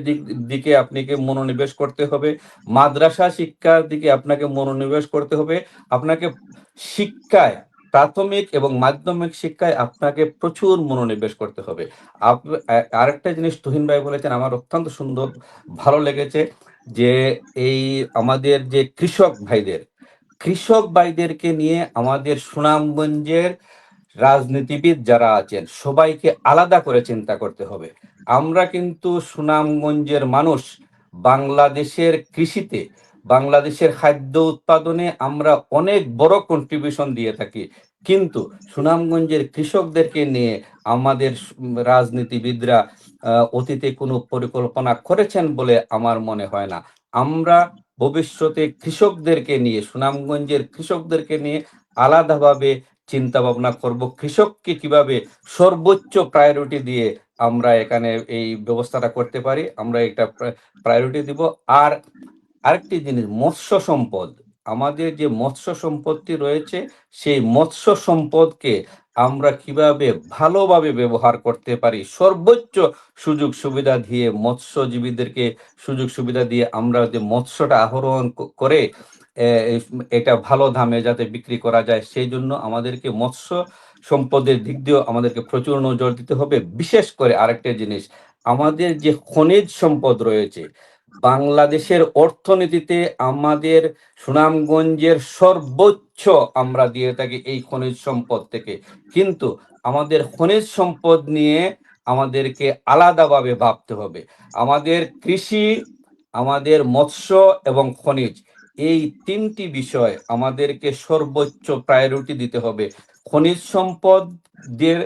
দিকে আপনাকে মনোনিবেশ করতে হবে, মাদ্রাসা শিক্ষার দিকে আপনাকে মনোনিবেশ করতে হবে। আপনাকে শিক্ষায়, প্রাথমিক এবং মাধ্যমিক শিক্ষায় আপনাকে প্রচুর মনোনিবেশ করতে হবে। আরেকটা জিনিস তুহিন ভাই বলেছেন, আমার অত্যন্ত সুন্দর ভালো লেগেছে, যে এই আমাদের যে কৃষক ভাইদেরকে নিয়ে আমাদের সুনামগঞ্জের রাজনীতিবিদ যারা আছেন সবাইকে আলাদা করে চিন্তা করতে হবে। আমরা কিন্তু সুনামগঞ্জের মানুষ, বাংলাদেশের কৃষিতে, বাংলাদেশের খাদ্য উৎপাদনে আমরা অনেক বড় কন্ট্রিবিউশন দিয়ে থাকি, কিন্তু সুনামগঞ্জের কৃষকদেরকে নিয়ে আমাদের রাজনীতিবিদরা অতীতে কোনো পরিকল্পনা করেছেন বলে আমার মনে হয় না। আমরা ভবিষ্যতে সুনামগঞ্জের কৃষকদেরকে নিয়ে আলাদাভাবে চিন্তা ভাবনা করব, কৃষককে কিভাবে সর্বোচ্চ প্রায়োরিটি দিয়ে আমরা এখানে এই ব্যবস্থাটা করতে পারি, আমরা একটা প্রায়োরিটি দিব। আর আরেকটি জিনিস, মৎস্য সম্পদ, আমাদের যে মৎস্য সম্পদটি রয়েছে, সেই মৎস্য সম্পদকে আমরা কিভাবে ভালোভাবে ব্যবহার করতে পারি, সর্বোচ্চ সুযোগ সুবিধা দিয়ে মৎস্যজীবীদেরকে সুযোগ সুবিধা দিয়ে আমরা যে মৎস্যটা আহরণ করে এটা ভালো দামে যাতে বিক্রি করা যায়, সেই জন্য আমাদেরকে মৎস্য সম্পদের দিক দিয়েও আমাদেরকে প্রচুর নজর দিতে হবে। বিশেষ করে আরেকটা জিনিস, আমাদের যে খনিজ সম্পদ রয়েছে, বাংলাদেশের অর্থনীতিতে আমাদের সুনামগঞ্জের সর্বোচ্চ আমরা দিয়ে থাকি এই খনিজ সম্পদ থেকে, কিন্তু আমাদের খনিজ সম্পদ নিয়ে আমাদেরকে আলাদাভাবে ভাবতে হবে। আমাদের কৃষি, আমাদের মৎস্য এবং খনিজ, এই 3টি বিষয় আমাদেরকে সর্বোচ্চ প্রায়োরিটি দিতে হবে। খনিজ সম্পদের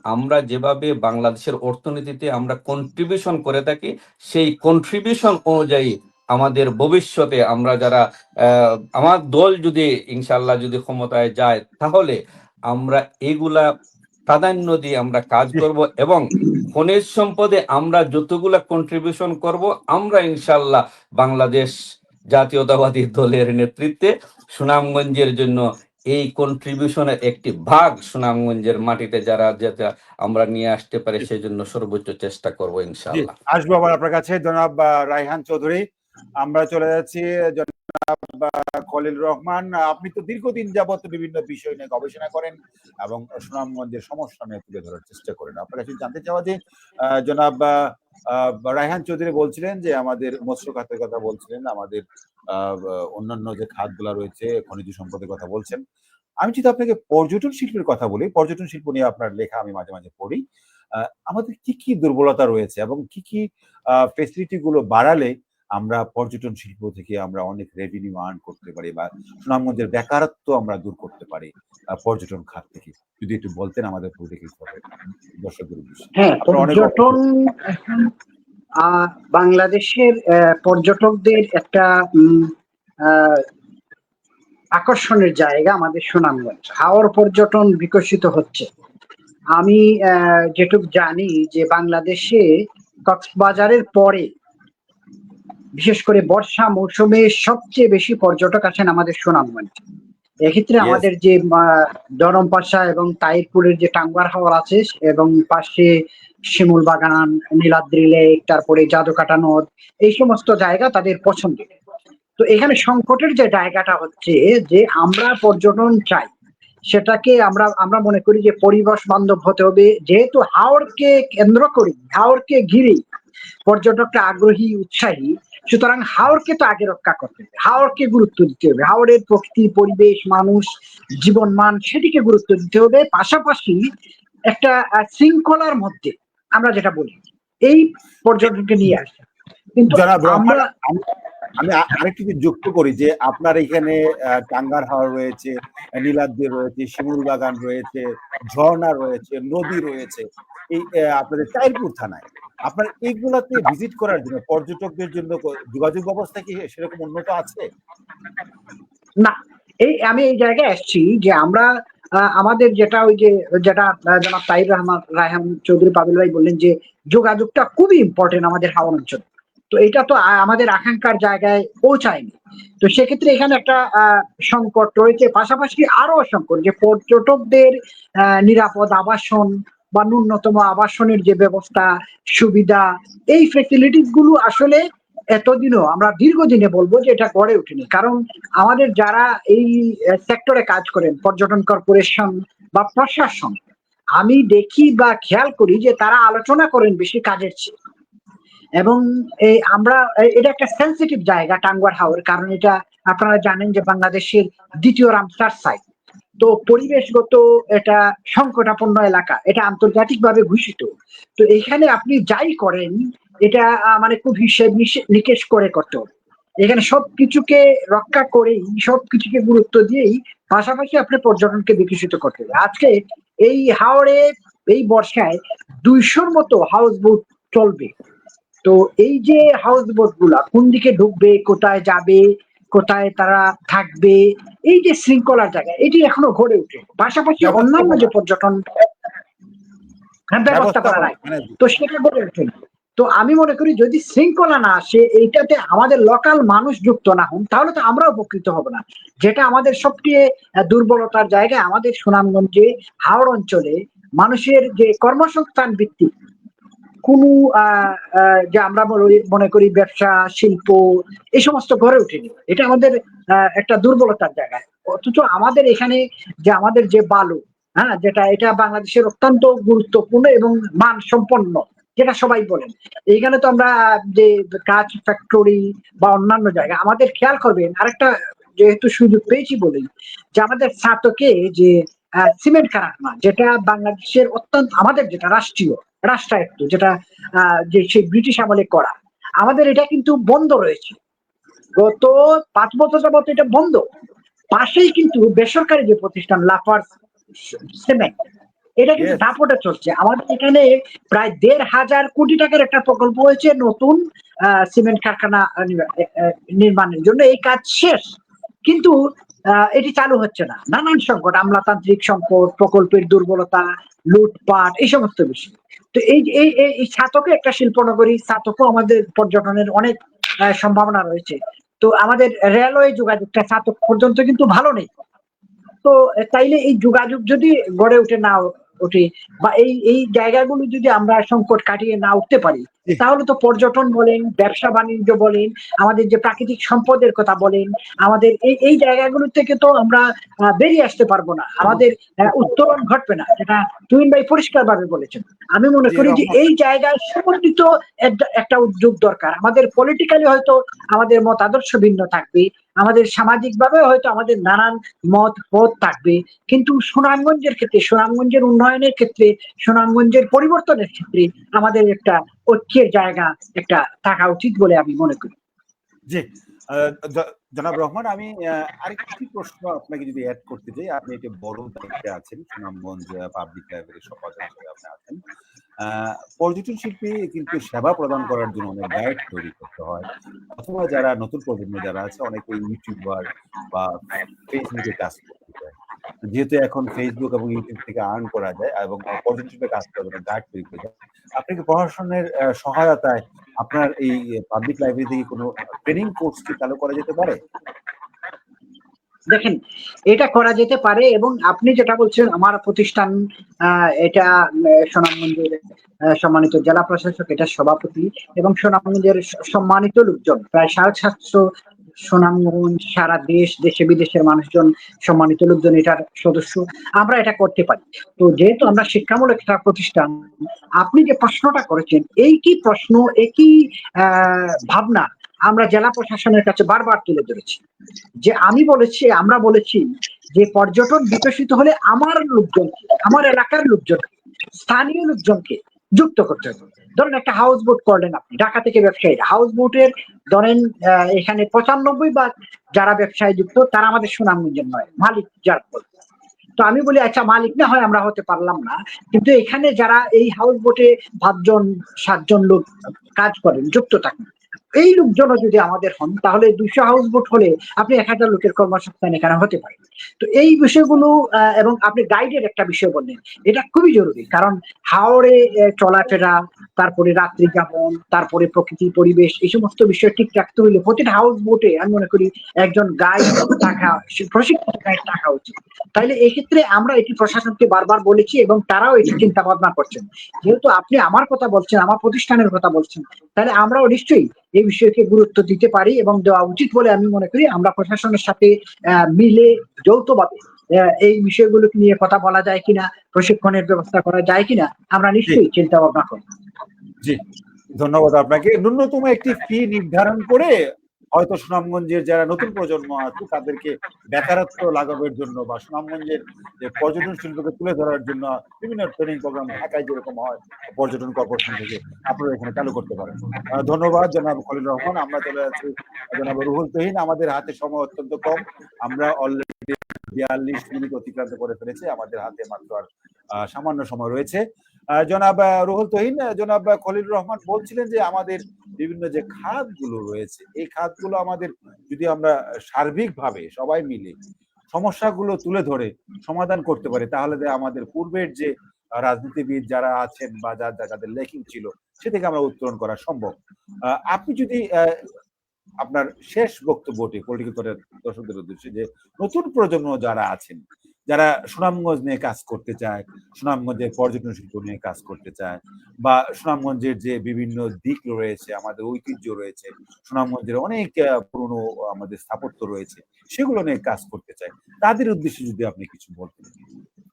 আমরা যেভাবে বাংলাদেশের অর্থনীতিতে আমরা কন্ট্রিবিউশন করে থাকি, সেই কন্ট্রিবিউশন অনুযায়ী আমাদের ভবিষ্যতে আমরা যারা আমার দল যদি ইনশাল্লাহ যদি ক্ষমতায় যায়, তাহলে আমরা এগুলা প্রাধান্য দিয়ে আমরা কাজ করব এবং খনিজ সম্পদে আমরা যতগুলা কন্ট্রিবিউশন করব, আমরা ইনশাল্লাহ বাংলাদেশ জাতীয়তাবাদী দলের নেতৃত্বে সুনামগঞ্জের জন্য এই কন্ট্রিবিউশনের একটি ভাগ সুনামগঞ্জের মাটিতে যাতে আমরা নিয়ে আসতে পারি, সেই জন্য সর্বোচ্চ চেষ্টা করব ইনশাআল্লাহ। আসবো আবার আপনার কাছে জনাব রায়হান চৌধুরী। আমরা চলে যাচ্ছি জনাব খলিল রহমান। আপনি তো দীর্ঘদিন যাবত বিভিন্ন বিষয় নিয়ে গবেষণা করেন এবং সুনামগঞ্জের সমস্যা নিয়ে তুলে ধরার চেষ্টা করেন। আপনার কাছে জানতে চাওয়া যে জনাব রায়হান চৌধুরী বলছিলেন যে আমাদের মৎস্য খাতের কথা বলছিলেন, আমাদের অন্যান্য যে খাতগুলা রয়েছে, খনিজ সম্পদের কথা বলছেন। আমি যদি আপনাকে পর্যটন শিল্পের কথা বলি, পর্যটন শিল্প নিয়ে আপনার লেখা আমি মাঝে মাঝে পড়ি। আমাদের কি কি দুর্বলতা রয়েছে এবং কি কি ফেসিলিটি গুলো বাড়ালে আমরা পর্যটন শিল্প থেকে আমরা অনেক রেভিনিউ আর্ন করতে পারি বা সুনামগঞ্জের বেকারত্ব আমরা দূর করতে পারি পর্যটন খাত থেকে? যদি একটু বলতেন আমাদের পলিটিক্যাল দর্শকদের উদ্দেশ্যে। হ্যাঁ, অনেক পর্যটন এখন বাংলাদেশের পর্যটকদের একটা আকর্ষণের জায়গা আমাদের সুনামগঞ্জ। হাওর পর্যটন বিকশিত হচ্ছে। আমি যেটুক জানি যে বাংলাদেশে কক্সবাজারের পরে বিশেষ করে বর্ষা মৌসুমে সবচেয়ে বেশি পর্যটক আসেন আমাদের সুনামগঞ্জ। এক্ষেত্রে Yes. আমাদের যে দরম পাশা এবং তাইরপুরের যে টাঙ্গুয়ার হাওর আছে এবং পাশে শিমুল বাগান, নীলাদ্রি লেক, তারপরে জাদুকাটা নদ, এই সমস্ত জায়গা তাদের পছন্দের। তো এখানে সংকটের যে জায়গাটা হচ্ছে যে আমরা পর্যটন চাই, সেটাকে আমরা মনে করি যে পরিবেশ বান্ধব হতে হবে। যেহেতু হাওরকে কেন্দ্র করি, হাওরকে ঘিরে পর্যটকরা আগ্রহী, উৎসাহী, সুতরাং হাওরকে তো আগে রক্ষা করতে হবে, হাওরকে গুরুত্ব দিতে হবে, হাওরের প্রকৃতি, পরিবেশ, মানুষ, জীবনমান, সেটিকে গুরুত্ব দিতে হবে। পাশাপাশি একটা শৃঙ্খলার মধ্যে আমরা যেটা বলি এই পর্যটনকে নিয়ে আসা। কিন্তু জনাব রহমান, আমরা আমি আরেকটু যুক্ত করি যে আপনার এখানে টাঙ্গার হাওর রয়েছে, নীলাদ্রি রয়েছে, শিমুল বাগান রয়েছে, ঝর্ণা রয়েছে, নদী রয়েছে এই আপনাদের তাইরপুর থানায়। আপনার এইগুলাতে ভিজিট করার জন্য পর্যটকদের জন্য যোগাযোগ ব্যবস্থা কি সেরকম উন্নত আছে? না, আমি এই জায়গায় আসছি যে আমরা আমাদের যেটা জনাব তাহির রায়হান চৌধুরী পাবিল ভাই বললেন যে যোগাযোগটা খুবই ইম্পর্টেন্ট আমাদের হাওর অঞ্চল। তো এটা তো আমাদের আকাঙ্ক্ষার জায়গায় পৌঁছায়নি। তো সেক্ষেত্রে এখানে একটা সংকট রয়েছে। পাশাপাশি আরো সংকট যে পর্যটকদের নিরাপদ আবাসন বা ন্যূনতম আবাসনের যে ব্যবস্থা, সুবিধা, এই ফ্যাসিলিটিস গুলো আসলে এতদিনও আমরা দীর্ঘদিনে বলবো যে এটা গড়ে ওঠেনি। কারণ আমাদের যারা এই সেক্টরে কাজ করেন, পর্যটন কর্পোরেশন বা প্রশাসন, আমি দেখি বা খেয়াল করি যে তারা আলোচনা করেন বেশি কাজের চেয়ে। এবং এটা একটা সেন্সিটিভ জায়গা টাঙ্গুয়ার হাওর, কারণ এটা আপনারা জানেন যে বাংলাদেশের দ্বিতীয় রামসার সাইট। তো পরিবেশগত এটা সংকটাপন্ন এলাকা, এটা আন্তর্জাতিকভাবে ঘোষিত। তো এখানে আপনি যাই করেন এটা মানে খুব হিসেব নিকেশ করে করতে হবে। এখানে সবকিছুকে রক্ষা করেই, সবকিছুকে গুরুত্ব দিয়েই পাশাপাশি আপনি পর্যটনকে বিকশিত করতে হবে। আজকে এই হাওরে এই বর্ষায় 200-র মতো হাউস বোট চলবে। তো এই যে হাউস বোট গুলা কোন দিকে ঢুকবে, কোথায় যাবে, কোথায় তারা থাকবে, এই যে শৃঙ্খলার জায়গা, এটি এখনো গড়ে ওঠে। পাশাপাশি অন্যান্য যে পর্যটন ব্যবস্থাপনা নাই, তো সেটা গড়ে ওঠে। তো আমি মনে করি যদি শৃঙ্খলা না আসে, এইটাতে আমাদের লোকাল মানুষ যুক্ত না হন, তাহলে তো আমরা উপকৃত হব না। যেটা আমাদের সবচেয়ে দুর্বলতার জায়গা আমাদের সুনামগঞ্জে হাওর অঞ্চলে মানুষের যে কর্মসংস্থান ভিত্তিক কোন যে আমরা মনে করি ব্যবসা, শিল্প, এই সমস্ত গড়ে ওঠেনি। এটা আমাদের একটা দুর্বলতার জায়গায়। অথচ আমাদের এখানে যে আমাদের যে বালু, হ্যাঁ, এটা বাংলাদেশের অত্যন্ত গুরুত্বপূর্ণ এবং মান সম্পন্ন, যেটা সবাই বলেন। এইখানে তো আমরা যে কাঁচ ফ্যাক্টরি বা অন্যান্য জায়গা, আমাদের খেয়াল করবেন আরেকটা, যেহেতু সুযোগ পেয়েছি বলেই, যে আমাদের ছাতকে যে সিমেন্ট কারখানা, যেটা বাংলাদেশের অত্যন্ত, আমাদের যেটা রাষ্ট্রায়ত্ত, যেটা যে সেই ব্রিটিশ আমলে করা, আমাদের এটা কিন্তু বন্ধ রয়েছে। গত 5 বছর যাবত এটা বন্ধ। পাশেই কিন্তু বেসরকারি যে প্রতিষ্ঠান লাফার্জ সিমেন্ট, এটা কিন্তু দাপটে চলছে। আমাদের এখানে প্রায় 1,500 কোটি টাকার একটা প্রকল্প হয়েছে নতুন সিমেন্ট কারখানা নির্মাণের জন্য। এই কাজ শেষ, কিন্তু এটি চালু হচ্ছে না। নানান সংকট, আমলাতান্ত্রিক সংকট, প্রকল্পের দুর্বলতা, লুটপাট, এই সমস্ত বিষয়। তো এই ছাতকে একটা শিল্পনগরী, ছাতকও আমাদের পর্যটনের অনেক সম্ভাবনা রয়েছে। তো আমাদের রেলওয়ে যোগাযোগটা ছাতক পর্যন্ত কিন্তু ভালো নেই। তো তাইলে এই যোগাযোগ যদি গড়ে ওঠে না ওঠে, বা এই জায়গাগুলো যদি আমরা সংকট কাটিয়ে না উঠতে পারি, তাহলে তো পর্যটন বলেন, ব্যবসা বাণিজ্য বলেন, আমাদের যে প্রাকৃতিক সম্পদের কথা বলেন, আমাদের এই জায়গাগুলো থেকে তো আমরা বেরিয়ে আসতে পারবো না, আমাদের উত্তরণ ঘটবে না, যেটা তুহিন ভাই পরিষ্কার ভাবে বলেছেন। আমি মনে করি যে এই জায়গায় সমন্বিত একটা উদ্যোগ দরকার। আমাদের পলিটিক্যালি হয়তো আমাদের মত আদর্শ ভিন্ন থাকবে, আমাদের সামাজিক ভাবে হয়তো আমাদের নানান মত পথ থাকবে, কিন্তু সুনামগঞ্জের ক্ষেত্রে, সুনামগঞ্জের উন্নয়নের ক্ষেত্রে, সুনামগঞ্জের পরিবর্তনের ক্ষেত্রে আমাদের একটা ঐক্যের জায়গা একটা থাকা উচিত বলে আমি মনে করি। জি, জনাব রহমান, আমি আরেকটি প্রশ্ন আপনাকে যদি অ্যাড করতে চাই। আপনি একটি বড় দায়িত্বে আছেন, সুনামগঞ্জ পাবলিক লাইব্রেরির সম্পাদক হিসেবে আপনি আছেন। পর্যটন শিল্পী কিন্তু সেবা প্রদান করার জন্য অনেক গাইড তৈরি করতে হয়, অথবা যারা নতুন প্রজন্ম যারা আছে অনেকে ইউটিউবার বা ফেসবুকে কাজ করতে চায়। যেহেতু এখন ফেসবুক এবং ইউটিউব থেকে আর্ন করা যায় এবং পর্যটন শিল্পে কাজ করার জন্য গাইড তৈরি করে যায়, আপনি কি প্রশাসনের সহায়তায় আপনার এই পাবলিক লাইব্রেরি থেকে কোনো ট্রেনিং কোর্স কি চালু করা যেতে পারে? দেখেন, এটা করা যেতে পারে এবং আপনি যেটা বলছেন আমার প্রতিষ্ঠান এটা সুনামগঞ্জের সম্মানিত জেলা প্রশাসক এটা সভাপতি এবং সুনামগঞ্জের সম্মানিত লোকজন প্রায় 750 সুনামগঞ্জ সারা দেশে বিদেশের মানুষজন সম্মানিত লোকজন এটার সদস্য। আমরা এটা করতে পারি। তো যেহেতু আমরা শিক্ষামূলক একটা প্রতিষ্ঠান, আপনি যে প্রশ্নটা করেছেন এই কি প্রশ্ন, একই ভাবনা আমরা জেলা প্রশাসনের কাছে বারবার তুলে ধরেছি। যে আমরা বলেছি যে পর্যটন বিকশিত হলে আমার লোকজনকে, আমার এলাকার লোকজনকে, স্থানীয় লোকজনকে যুক্ত করতে হবে। ধরেন একটা হাউস বোট করলেন আপনি, ঢাকা থেকে ব্যবসায়ীরা হাউস বোটের ধরেন এখানে 95 যারা ব্যবসায়ী যুক্ত তারা আমাদের সুনামগঞ্জের নয়, মালিক যারা। তো আমি বলি আচ্ছা মালিক না হয় আমরা হতে পারলাম না, কিন্তু এখানে যারা এই হাউস বোটে 5 জন 7 জন লোক কাজ করেন, যুক্ত থাকেন, এই লোকজনও যদি আমাদের হন তাহলে 200 হাউস বোট হলে আপনি 1000 লোকের কর্মসংস্থান এখানে হতে পারে। তো এই বিষয়গুলো এবং আপনি গাইডের একটা বিষয় বললেন, এটা খুবই জরুরি। কারণ হাওড়ে চলাফেরা, তারপরে রাত্রি যাপন, তারপরে প্রকৃতি পরিবেশ, এই সমস্ত বিষয় ঠিক রাখতে হলে প্রতিটা হাউস বোটে আমি মনে করি একজন গাইড থাকা, প্রশিক্ষিত গাইড থাকা উচিত। তাইলে এই ক্ষেত্রে আমরা এটি প্রশাসনকে বারবার বলেছি এবং তারাও এটি চিন্তা ভাবনা করছেন। যেহেতু আপনি আমার কথা বলছেন, আমার প্রতিষ্ঠানের কথা বলছেন, তাহলে আমরাও নিশ্চয়ই এই বিষয়কে গুরুত্ব দিতে পারি এবং দেওয়া উচিত বলে আমি মনে করি। আমরা প্রশাসনের সাথে মিলে যৌথভাবে এই বিষয়গুলোকে নিয়ে কথা বলা যায় কিনা, প্রশিক্ষণের ব্যবস্থা করা যায় কিনা, আমরা নিশ্চয়ই চিন্তা ভাবনা করব। জি, ধন্যবাদ আপনাকে। ন্যূনতম একটি ফি নির্ধারণ করে হয়তো সুনামগঞ্জের যারা নতুন প্রজন্ম আছে তাদেরকে বেকারত্ব লাঘবের জন্য বা সুনামগঞ্জের যে পর্যটন শিল্পকে তুলে ধরার জন্য বিভিন্ন ট্রেনিং প্রোগ্রাম ঢাকায় যেরকম হয় পর্যটন কর্পোরেশন থেকে আপনারা এখানে চালু করতে পারেন। ধন্যবাদ জনাব খলিল রহমান। আমরা চলে যাচ্ছি জনাব রুহুল তুহিন। আমাদের হাতে সময় অত্যন্ত কম, আমরা অলরেডি 42 মিনিট অতিক্রান্ত করে ফেলেছি, আমাদের হাতে মাত্র আর সামান্য সময় রয়েছে। জনাব রুহুল তুহিন, জনাব খলিল রহমান বলছিলেন যে আমাদের বিভিন্ন যে খাতগুলো রয়েছে এই খাতগুলো আমাদের যদি আমরা সার্বিকভাবে সবাই মিলে সমস্যাগুলো তুলে ধরে সমাধান করতে পারি তাহলে আমাদের পূর্বের যে রাজনীতিবিদ যারা আছেন বা যাদের লেখিং ছিল সে থেকে আমরা উত্তরণ করা সম্ভব। আপনি যদি আপনার শেষ বক্তব্যটি পলিটিক্যাল দর্শকদের উদ্দেশ্যে যে নতুন প্রজন্ম যারা আছেন, যারা সুনামগঞ্জ নিয়ে কাজ করতে চায়, সুনামগঞ্জের পর্যটন শিল্প নিয়ে কাজ করতে চায়, বা সুনামগঞ্জের যে বিভিন্ন দিক রয়েছে, আমাদের ঐতিহ্য রয়েছে, সুনামগঞ্জের অনেক পুরনো আমাদের স্থাপত্য রয়েছে, সেগুলো নিয়ে কাজ করতে চায়, তাদের উদ্দেশ্যে যদি আপনি কিছু বলতেন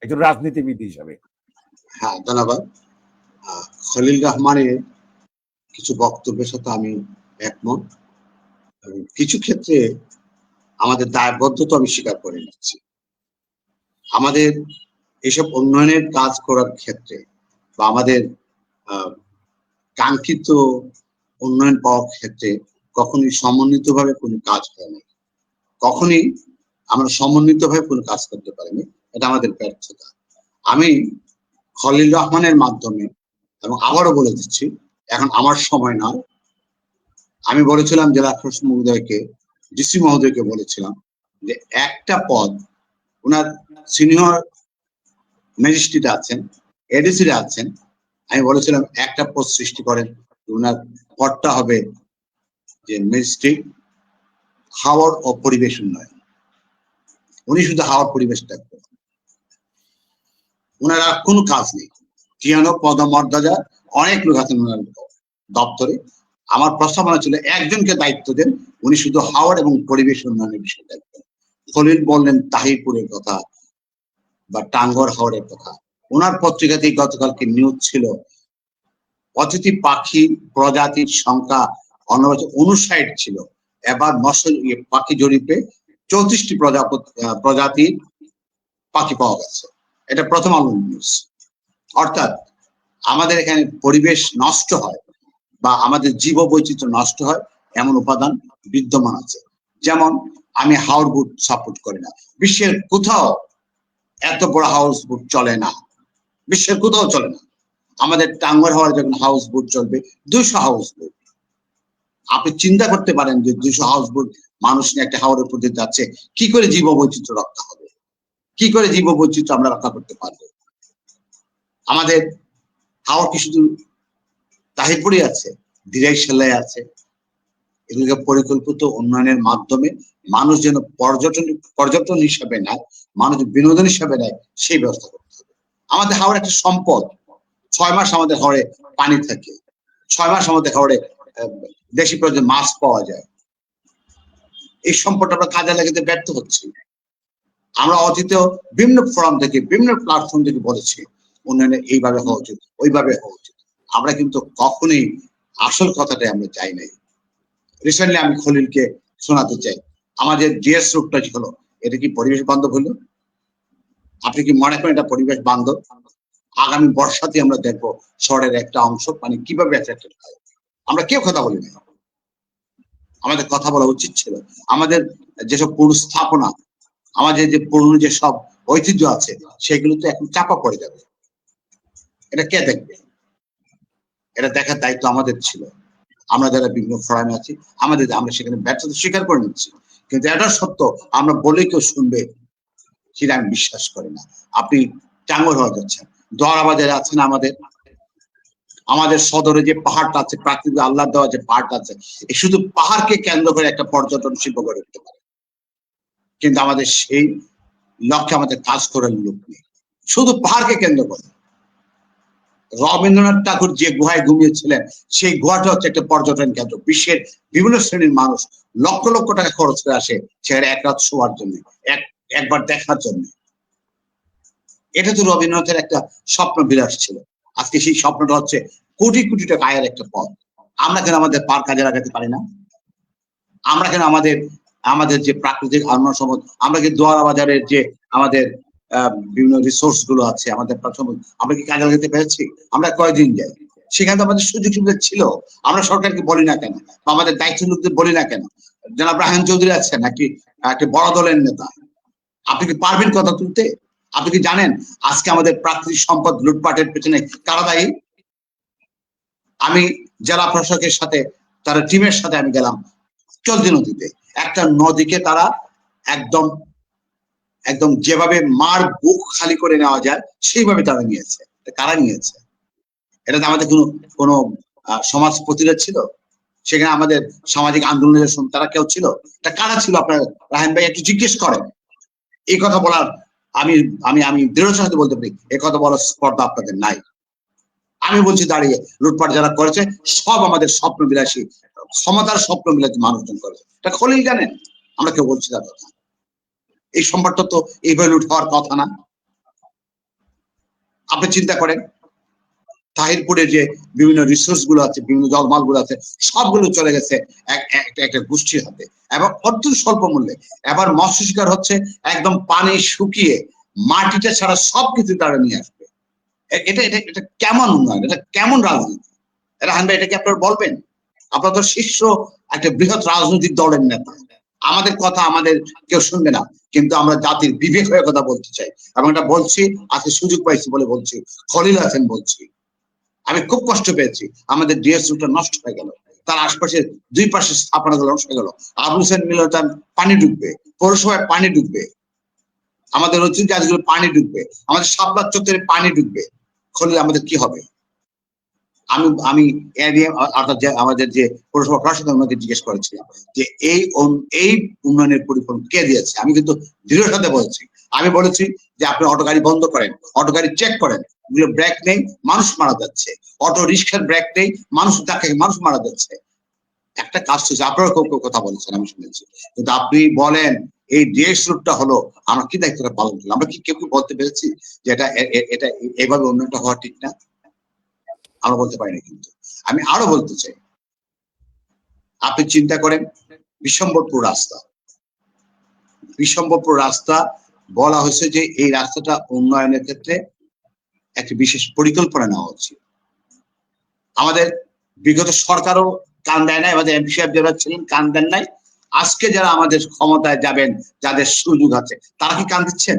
একজন রাজনীতিবিদ হিসাবে। হ্যাঁ, ধন্যবাদ। খলিল রহমানের কিছু বক্তব্যের সাথে আমি একমত এবং কিছু ক্ষেত্রে আমাদের দায়বদ্ধতা আমি স্বীকার করে নিচ্ছি। আমাদের এসব উন্নয়নের কাজ করার ক্ষেত্রে বা আমাদের কাঙ্ক্ষিত উন্নয়ন পাওয়ার ক্ষেত্রে কখনোই সমন্বিতভাবে কোনো কাজ হয় না, কখনোই আমরা সমন্বিতভাবে কোনো কাজ করতে পারিনি, এটা আমাদের ব্যর্থতা। আমি খলিল রহমানের মাধ্যমে এবং আবারও বলে দিচ্ছি, এখন আমার সময় না, আমি বলেছিলাম জেলা প্রশাসক মহোদয়কে, ডিসি মহোদয়কে বলেছিলাম যে একটা পদ, ওনার সিনিয়র ম্যাজিস্ট্রেট আছেন, এডিসিরা আছেন, আমি বলেছিলাম একটা পদ সৃষ্টি করেন, ওনার পদটা হবে যে ম্যাজিস্ট্রেট হাওড় ও পরিবেশ উন্নয়ন। উনি শুধু হাওড় পরিবেশটা করেন, ওনার আর কোনো কাজ নেই। টিয়ানো পদমর্যাদা অনেক লোক আছেন ওনার দপ্তরে। আমার প্রস্তাবনা ছিল একজনকে দায়িত্ব দেন, উনি শুধু হাওড় এবং পরিবেশ উন্নয়নের বিষয়ে দায়িত্ব। খলিল বললেন তাহিরপুরের কথা বা টাঙ্গর হাওড়ের কথা। ওনার পত্রিকাতেই গতকালকে নিউজ ছিল অতিথি পাখি প্রজাতির সংখ্যা 59 ছিল, এবার পাখি জরিপে 34টি প্রজাতির পাখি পাওয়া গেছে। এটা প্রথম আলো নিউজ। অর্থাৎ আমাদের এখানে পরিবেশ নষ্ট হয় বা আমাদের জীব বৈচিত্র্য নষ্ট হয় এমন উপাদান বিদ্যমান আছে। যেমন আমি হাউস বোট সাপোর্ট করি না, বিশ্বের কোথাও এত বড় হাউস বোট চলে না, বিশ্বের কোথাও চলে না। আমাদের টাঙ্গর হওয়ার যখন হাউস বোট চলবে 200 হাউস বোট, আপনি চিন্তা করতে পারেন যে 200 হাউস বোট মানুষ নিয়ে একটা হাওরের উপর দিয়ে যাচ্ছে, কি করে জীববৈচিত্র্য রক্ষা হবে, কি করে জীববৈচিত্র্য আমরা রক্ষা করতে পারবো? আমাদের হাওর কি শুধু তাহিরপুরে আছে, দিরাই সেলাই আছে, এগুলোকে পরিকল্পিত উন্নয়নের মাধ্যমে মানুষ যেন পর্যটন হিসাবে নেয়, মানুষ বিনোদন হিসাবে নেয়, সেই ব্যবস্থা করতে হবে। আমাদের হাওড় একটা সম্পদ, 6 মাস আমাদের হাওড়ে পানি থাকে, 6 মাস আমাদের হাওড়ে দেশি প্রয়োজন মাছ পাওয়া যায়। এই সম্পদটা আমরা কাজে লাগাতে ব্যর্থ হচ্ছি। আমরা অতীতেও বিভিন্ন ফোরাম থেকে, বিভিন্ন প্ল্যাটফর্ম থেকে বলেছি উন্নয়নে এইভাবে হওয়া উচিত, ওইভাবে হওয়া উচিত। আমরা কিন্তু কখনোই আসল কথাটাই আমরা চাই নাই। রিসেন্টলি আমি খলিলকে শোনাতে চাই, আমাদের ডিএস রোডটা কি হলো, এটা কি পরিবেশ বান্ধব হলো? আপনি কি মনে করেন এটা পরিবেশ বান্ধব? আগামী বর্ষাতে আমরা দেখবো শহরের একটা অংশ মানে কিভাবে অ্যাট্রাক্টেড হয়। আমরা কেউ কথা বলি না, আমাদের কথা বলা উচিত ছিল। আমাদের যেসব পুরনো স্থাপনা, আমাদের যে পুরনো যে সব ঐতিহ্য আছে, সেগুলো তো এখন চাপা পড়ে যাবে। এটা কে দেখবে? এটা দেখার দায়িত্ব আমাদের ছিল। আমরা যারা বিভিন্ন ফোরামে আছি, আমরা সেখানে ব্যর্থতা স্বীকার করে নিচ্ছি, কিন্তু এটা সত্য। আমরা বলে কেউ শুনবে সেটা আমি বিশ্বাস করি না। আপনি টাঙ্গর হয়ে যাচ্ছেন, দোয়ারাবাজারে আছেন, আমাদের সদরে যে পাহাড়টা আছে, প্রাকৃতিক আল্লাহ দেওয়া যে পাহাড়টা আছে, শুধু পাহাড়কে কেন্দ্র করে একটা পর্যটন শিল্প গড়ে উঠতে পারে, কিন্তু আমাদের সেই লক্ষ্যে আমাদের কাজ করার লোক নেই, শুধু পাহাড়কে কেন্দ্র করে। রবীন্দ্রনাথ ঠাকুর যে গুহায় ঘুমিয়েছিলেন, সেই গুহাটা হচ্ছে একটা পর্যটন কেন্দ্র। বিশ্বের বিভিন্ন শ্রেণীর মানুষ লক্ষ লক্ষ টাকা খরচ করে আসে সেখানে এক রাত শোয়ার জন্য, একবার দেখার জন্য। এটা তো রবীন্দ্রনাথের একটা স্বপ্ন বিলাস ছিল। আজকে সেই স্বপ্নটা হচ্ছে কোটি কোটি টাকা আয়ের একটা পথ। আমরা কেন আমাদের পার্ক কাজে লাগাতে পারি না? আমরা কেন আমাদের যে প্রাকৃতিক আনন্দ সম্পদ, আমরা কি দোয়ারা বাজারের যে আমাদের বিভিন্ন রিসোর্স গুলো আছে, আমাদের আমরা কি কাজে লাগাতে পেরেছি? আমরা কয়দিন যাই সেখানে? তো আমাদের সুযোগ সুবিধা ছিল, আমরা সরকারকে বলি না কেন, বা আমাদের দায়িত্ব লোকদের বলি না কেন? জনাব রায়হান চৌধুরী আছেন নাকি একটা বড় দলের নেতা, আপনি কি পারবেন কথা তুলতে? আপনি কি জানেন আজকে আমাদের প্রাকৃতিক সম্পদ লুটপাটের পেছনে কারা দায়ী? আমি জেলা প্রশাসকের সাথে, তার টিমের সাথে আমি গেলাম চলতি নদীতে। একটা নদীকে তারা একদম একদম যেভাবে মার বুক খালি করে নেওয়া যায় সেইভাবে তারা নিয়েছে। কারা নিয়েছে? এটাতে আমাদের কোনো সমাজ প্রতিরোধ ছিল? সেখানে আমাদের সামাজিক আন্দোলনের তারা কেউ ছিল? এটা কারা ছিল? আপনার রাহেন ভাই একটু জিজ্ঞেস করেন। এই কথা বলার আমি আমি আমি দৃঢ়তার সাথে বলতে পারি, এই কথা বলার স্পর্ধা আপনাদের নাই। আমি বলছি দাঁড়িয়ে, লুটপাট যারা করেছে সব আমাদের স্বপ্ন বিলাসী, ক্ষমতার স্বপ্ন বিলাসী মানুষজন করেছে। এটা খলিল জানেন, আমরা কেউ বলছি তার কথা। এই সম্পদটা তো এইভাবে লুট হওয়ার কথা না। আপনি চিন্তা করেন, তাহিরপুরে যে বিভিন্ন রিসোর্স গুলো আছে, বিভিন্ন জলমাল গুলো আছে, সবগুলো চলে গেছে একটা গোষ্ঠীর হাতে, এবং অত্যন্ত স্বল্প মূল্যে। এবার মৎস্য শিকার হচ্ছে একদম পানি শুকিয়ে মাটিটা ছাড়া সবকিছু তারা নিয়ে আসবে। এটা এটা এটা কেমন উন্নয়ন? এটা কেমন রাজনীতি? রাহান ভাই, এটা কি আপনারা বলবেন? আপনারা তো শীর্ষ একটা বৃহৎ রাজনৈতিক দলের নেতা, আমাদের কথা আমাদের কেউ শুনবে না, কিন্তু আমরা জাতির বিবেক হয়ে কথা বলতে চাই, এবং এটা বলছি আজকে সুযোগ পাইছি বলে বলছি। খলিল আছেন বলছি, আমি খুব কষ্ট পেয়েছি, আমাদের ডিএস রুটটা নষ্ট হয়ে গেল, তার আশপাশের দুই পাশে স্থাপনাগুলো নষ্ট হয়ে গেল। আবু হোসেন মিলন পানি ডুববে, পৌরসভায় পানি ডুববে, আমাদের ঐতিহ্য গাছগুলো পানি ডুববে, আমাদের শাপলার চত্বরে পানি ডুববে। খলিল আমাদের কি হবে? আমি আমাদের যে পৌরসভা প্রশাসক আমাকে জিজ্ঞেস করেছিলাম যে এই উন্নয়নের পরিকল্পনা কে দিয়েছে। আমি কিন্তু দৃঢ় সাথে বলছি, আমি বলেছি যে আপনি অটো গাড়ি বন্ধ করেন, অটো গাড়ি চেক করেন, ব্রেক নেই, মানুষ মারা যাচ্ছে, অটো রিক্সার ব্রেক নেই, মানুষ মারা যাচ্ছে। একটা কাজ হচ্ছে, আপনারা কথা বলেছেন আমি শুনেছি, কিন্তু আপনি বলেন এই ডিএস রুটটা হলো, আমরা কি দায়িত্বটা পালন করলাম? আমরা কি কেউ বলতে পেরেছি যে এটা এইভাবে উন্নয়নটা হওয়া ঠিক না? আমরা বলতে পারি না। কিন্তু আমি আরো বলতে চাই, আপনি চিন্তা করেন বিশ্বম্বরপুর রাস্তা বলা হয়েছে যে এই রাস্তাটা উন্নয়নের ক্ষেত্রে একটি বিশেষ পরিকল্পনা নেওয়া উচিত। আমাদের বিগত সরকারও কান দেয় নাই, আমাদের এমপি সাহেব যারা ছিলেন কান দেন নাই, আজকে যারা আমাদের ক্ষমতায় যাবেন, যাদের সুযোগ আছে, তারা কি কান দিচ্ছেন?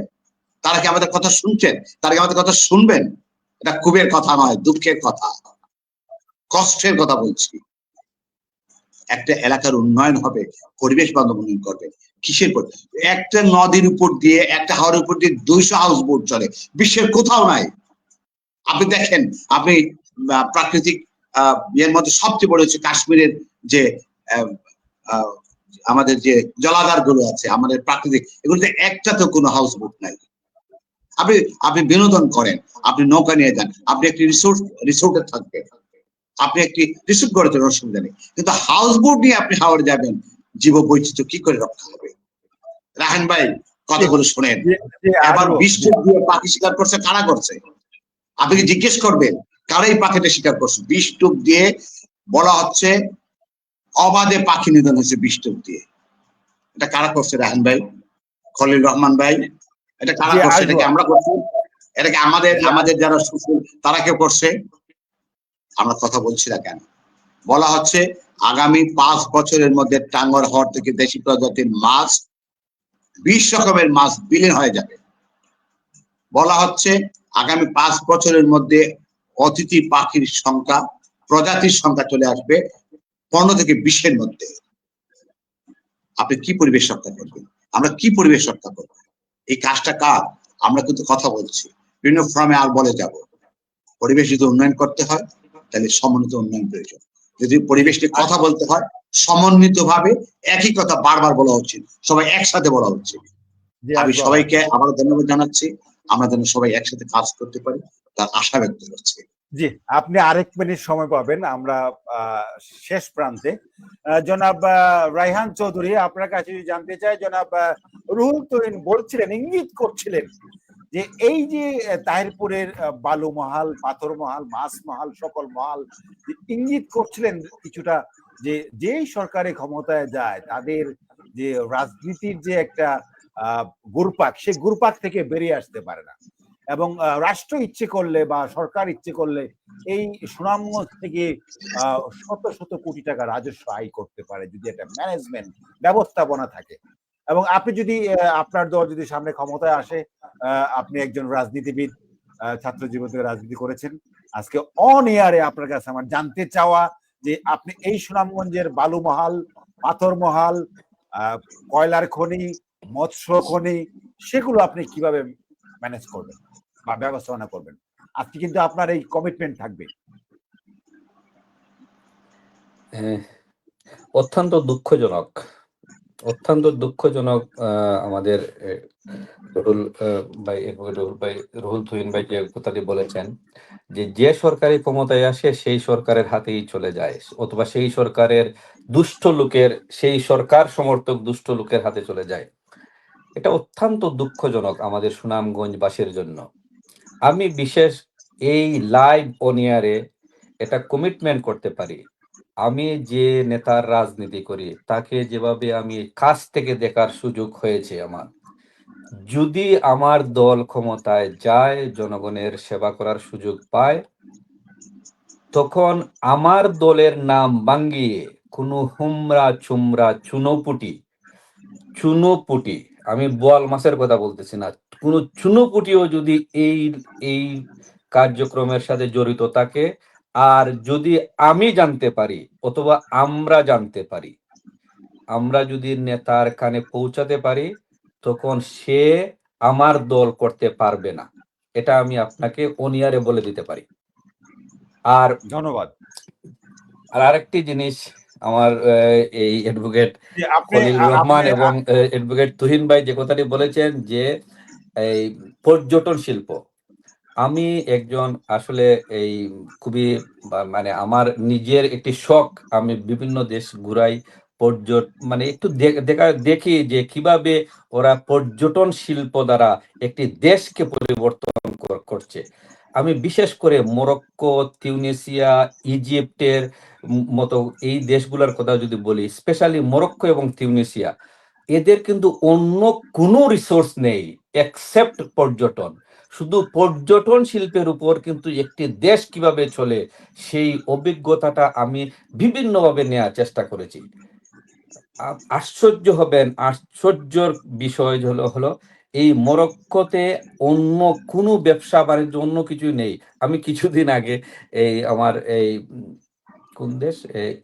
তারা কি আমাদের কথা শুনছেন? তারা কি আমাদের কথা শুনবেন? এটা ক্ষোভের কথা নয়, দুঃখের কথা, কষ্টের কথা বলছি। একটা এলাকার উন্নয়ন হবে, পরিবেশ বান্ধব উন্নয়ন করবে, কিসের পর? একটা নদীর উপর দিয়ে, একটা হাওরের উপর দিয়ে 200 হাউস বোট চলে, বিশ্বের কোথাও নাই। আপনি দেখেন, আপনি প্রাকৃতিক এর মধ্যে সবচেয়ে বড় হচ্ছে কাশ্মীরের যে আমাদের যে জলাধার গুলো আছে, আমাদের প্রাকৃতিক, এগুলোতে একটা তো কোনো হাউস বোট নাই। আপনি আপনি বিনোদন করেন, আপনি নৌকা নিয়ে যান, আপনি একটি রিসোর্টে থাকবেন, আপনি একটি রিসোর্ট গড়ে তোলার অসুবিধা নেই, কিন্তু হাউস বোট নিয়ে আপনি হাওড়ে যাবেন, জীব বৈচিত্র্য কি করে রক্ষা হবে? রাহান ভাই, কথাগুলো শোনেন। এবার বিষ্ণু দিয়ে পাখি শিকার করছে, কারা করছে? আপনি কি জিজ্ঞেস করবেন কারা এই পাখিটা শিকার করছে? বিষ্ণু দিয়ে বলা হচ্ছে অবাধে পাখি নিধন হয়েছে বিষ্ণু দিয়ে। এটা কারা করছে রাহান ভাই, খলিল রহমান ভাই? এটা কারা করছে? এটাকে আমরা করছি? এটাকে আমাদের যারা সুশীল তারা কেউ করছে? আমরা কথা বলছি না কেন? বলা হচ্ছে আগামী 5 বছরের মধ্যে টাঙ্গর হাওর থেকে দেশি প্রজাতির মাছ 20 রকমের মাছ বিলীন হয়ে যাবে। বলা হচ্ছে আগামী 5 বছরের মধ্যে অতিথি পাখির সংখ্যা, প্রজাতির সংখ্যা চলে আসবে 15 থেকে 20-এর মধ্যে। আপনি কি পরিবেশ রক্ষা করবেন? আমরা কি পরিবেশ রক্ষা করবো? এই কাজটা কার? আমরা কিন্তু কথা বলছি, বিভিন্ন ফর্মে আর বলে যাব। পরিবেশ যদি উন্নয়ন করতে হয় তাহলে সমন্বিত উন্নয়ন প্রয়োজন। যদি পরিবেশ নিয়ে কথা বলতে হয় সমন্বিত ভাবে একই কথা বারবার বলা উচিত, সবাই একসাথে বলা উচিত। আমি সবাইকে আবার ধন্যবাদ জানাচ্ছি। আমরা যেন সবাই একসাথে কাজ করতে পারি তার আশা ব্যক্ত করছি। জি, আপনি আরেক মিনিট সময় পাবেন, আমরা শেষ প্রান্তে। জনাব রায়হান চৌধুরী, আপনার কাছে জানতে চাই, জনাব রুহুল তরিন বলছিলেন, ইঙ্গিত করছিলেন যে এই যে তাহিরপুরের বালু মহাল, পাথর মহাল, মাছ মহাল, সকল মহাল, ইঙ্গিত করছিলেন কিছুটা যে যেই সরকারি ক্ষমতায় যায় তাদের যে রাজনীতির যে একটা গুরপাক, সেই গুরপাক থেকে বেরিয়ে আসতে পারে না, এবং রাষ্ট্র ইচ্ছে করলে বা সরকার ইচ্ছে করলে এই সুনামগঞ্জ থেকে শত শত কোটি টাকা রাজস্ব আয় করতে পারে যদি একটা ম্যানেজমেন্ট ব্যবস্থাপনা থাকে। এবং আপনি যদি আপনার দল যদি সামনে ক্ষমতায় আসে, আপনি একজন রাজনীতিবিদ, ছাত্র জীবন থেকে রাজনীতি করেছেন, আজকে অন এয়ারে আপনার কাছে আমার জানতে চাওয়া যে আপনি এই সুনামগঞ্জের বালু মহাল, পাথর মহাল, কয়লার খনি, মৎস্য খনি, সেগুলো আপনি কিভাবে ম্যানেজ করবেন বা ব্যবস্থাপনা করবেন? আজকে কিন্তু আপনার এই কমিটমেন্ট থাকবে। অত্যন্ত দুঃখজনক, অত্যন্ত দুঃখজনক আমাদের রুহুল তুহিন ভাই যে কথাটি বলেছেন যে যে সরকারি ক্ষমতায় আসে সেই সরকারের হাতেই চলে যায়, অথবা সেই সরকারের দুষ্ট লোকের, সেই সরকার সমর্থক দুষ্ট লোকের হাতে চলে যায়। এটা অত্যন্ত দুঃখজনক আমাদের সুনামগঞ্জবাসীর জন্য। আমি বিশেষ এই লাইভ অনিয়ারে এটা কমিটমেন্ট করতে পারি, আমি যে নেতার রাজনীতি করি তাকে যেভাবে আমি কাছ থেকে দেখার সুযোগ হয়েছে আমার, যদি আমার দল ক্ষমতায় যায়, জনগণের সেবা করার সুযোগ পায়, তখন আমার দলের নাম ভাঙ্গিয়ে কোনো হুমরা চুমরা চুনোপুটি, আমি বোয়াল মাছের কথা বলতেছি না, কোনো চুনোপুটিও যদি এই কার্যক্রমের সাথে জড়িত থাকে, আর যদি আমি জানতে পারি অথবা আমরা জানতে পারি, আমরা যদি নেতার কানে পৌঁছাতে পারি, তখন সে আমার দল করতে পারবে না। এটা আমি আপনাকে অনিয়ারে বলে দিতে পারি। আর ধন্যবাদ। আর আরেকটি জিনিস, আমার এই অ্যাডভোকেট খলিল রহমান এবং অ্যাডভোকেট তুহিন ভাই যে কথাটি বলেছেন যে এই পর্যটন শিল্প, আমি একজন আসলে এই খুবই মানে আমার নিজের একটি শখ, আমি বিভিন্ন দেশ ঘুরাই, মানে একটু দেখি যে কিভাবে ওরা পর্যটন শিল্প দ্বারা একটি দেশকে পরিবর্তন করছে। আমি বিশেষ করে মরক্কো, তিউনিসিয়া, ইজিপ্টের মতো এই দেশগুলোর কথা যদি বলি, স্পেশালি মরক্কো এবং তিউনিসিয়া, এদের কিন্তু অন্য কোনো রিসোর্স নেই এক্সেপ্ট পর্যটন। শুধু পর্যটন শিল্পের উপর কিন্তু একটি দেশ কিভাবে চলে সেই অভিজ্ঞতাটা আমি বিভিন্নভাবে নেওয়ার চেষ্টা করেছি। আশ্চর্য হবেন, আশ্চর্যর বিষয় হলো হলো এই মরক্কোতে অন্য কোনো ব্যবসা বাণিজ্য অন্য কিছু নেই। আমি কিছুদিন আগে এই আমার এই কোন দেশ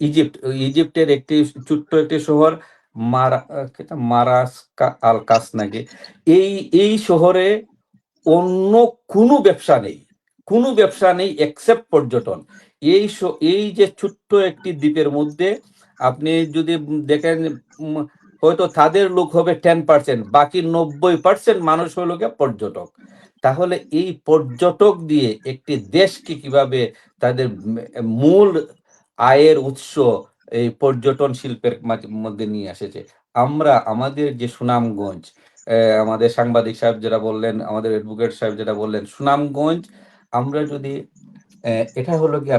ইজিপ্ট, ইজিপ্টের একটি ছোট্ট একটি শহর মারাস্কা আল কাস নাকি, এই এই শহরে অন্য কোনো ব্যবসা নেই, কোনো ব্যবসা নেই এক্সেপ্ট পর্যটন। এই যে ছোট্ট একটি দ্বীপের মধ্যে আপনি যদি দেখেন, উম, হয়তো তাদের লোক হবে 10%, বাকি 90% মানুষ হলো গিয়ে পর্যটক। তাহলে এই পর্যটক দিয়ে একটি দেশকে কিভাবে তাদের মূল আয়ের উৎস এই পর্যটন শিল্পের মধ্যে নিয়ে এসেছে। আমরা আমাদের যে সুনামগঞ্জ, আমাদের সাংবাদিক সাহেব যেটা বললেন, আমাদের অ্যাডভোকেট সাহেব যেটা বললেন, সুনামগঞ্জ আমরা যদি এটা হলো গিয়ে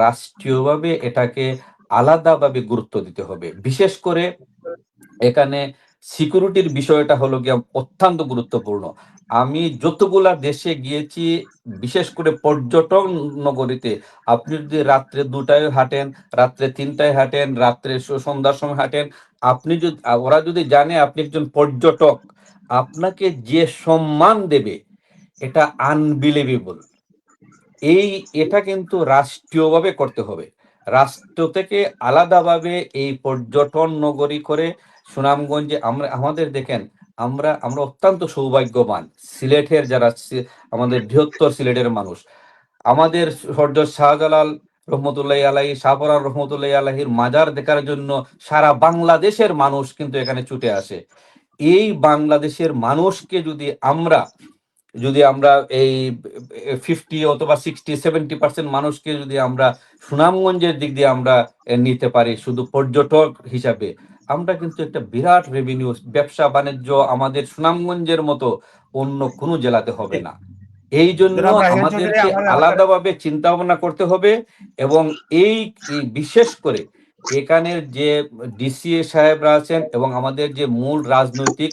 রাষ্ট্রীয়ভাবে এটাকে আলাদাভাবে গুরুত্ব দিতে হবে। বিশেষ করে এখানে সিকিউরিটির বিষয়টা হলো গিয়ে অত্যন্ত গুরুত্বপূর্ণ। আমি যতগুলা দেশে গিয়েছি, বিশেষ করে পর্যটন নগরীতে, আপনি যদি রাত্রে 2টায় হাঁটেন, রাত্রে 3টায় হাঁটেন, রাত্রে সন্ধ্যার সময় হাঁটেন, আপনি যদি ওরা যদি জানে আপনি একজন পর্যটক, আপনাকে যে সম্মান দেবে এটা আনবিলিভেবল। এটা কিন্তু রাষ্ট্রীয়ভাবে করতে হবে। রাষ্ট্র থেকে আলাদাভাবে এই পর্যটন নগরী করে সুনামগঞ্জে আমাদের দেখেন, আমরা আমরা অত্যন্ত সৌভাগ্যবান। সিলেটের যারা আমাদের বৃহত্তর সিলেটের মানুষ, আমাদের হযরত শাহজালাল রহমতুল্লাহ আলাইহি, শাহপরান রহমতুল্লাহ আলাইহির মাজার দেখার জন্য সারা বাংলাদেশের মানুষ কিন্তু এখানে ছুটে আসে। এই বাংলাদেশের মানুষকে যদি আমরা এই 50 অথবা 60-70% মানুষকে যদি আমরা সুনামগঞ্জের দিক দিয়ে আমরা নিতে পারি শুধু পর্যটক হিসাবে, আমরা কিন্তু একটা বিরাট রেভিনিউ, ব্যবসা বাণিজ্য আমাদের সুনামগঞ্জের মতো অন্য কোনো জেলাতে হবে না। এই জন্য জনাব রায়হান চৌধুরী, আমাদেরকে আমাদের আলাদাভাবে চিন্তা ভাবনা করতে হবে। এবং এই বিশেষ করে এখানের যে ডিসিএ সাহেবরা আছেন এবং আমাদের যে মূল রাজনৈতিক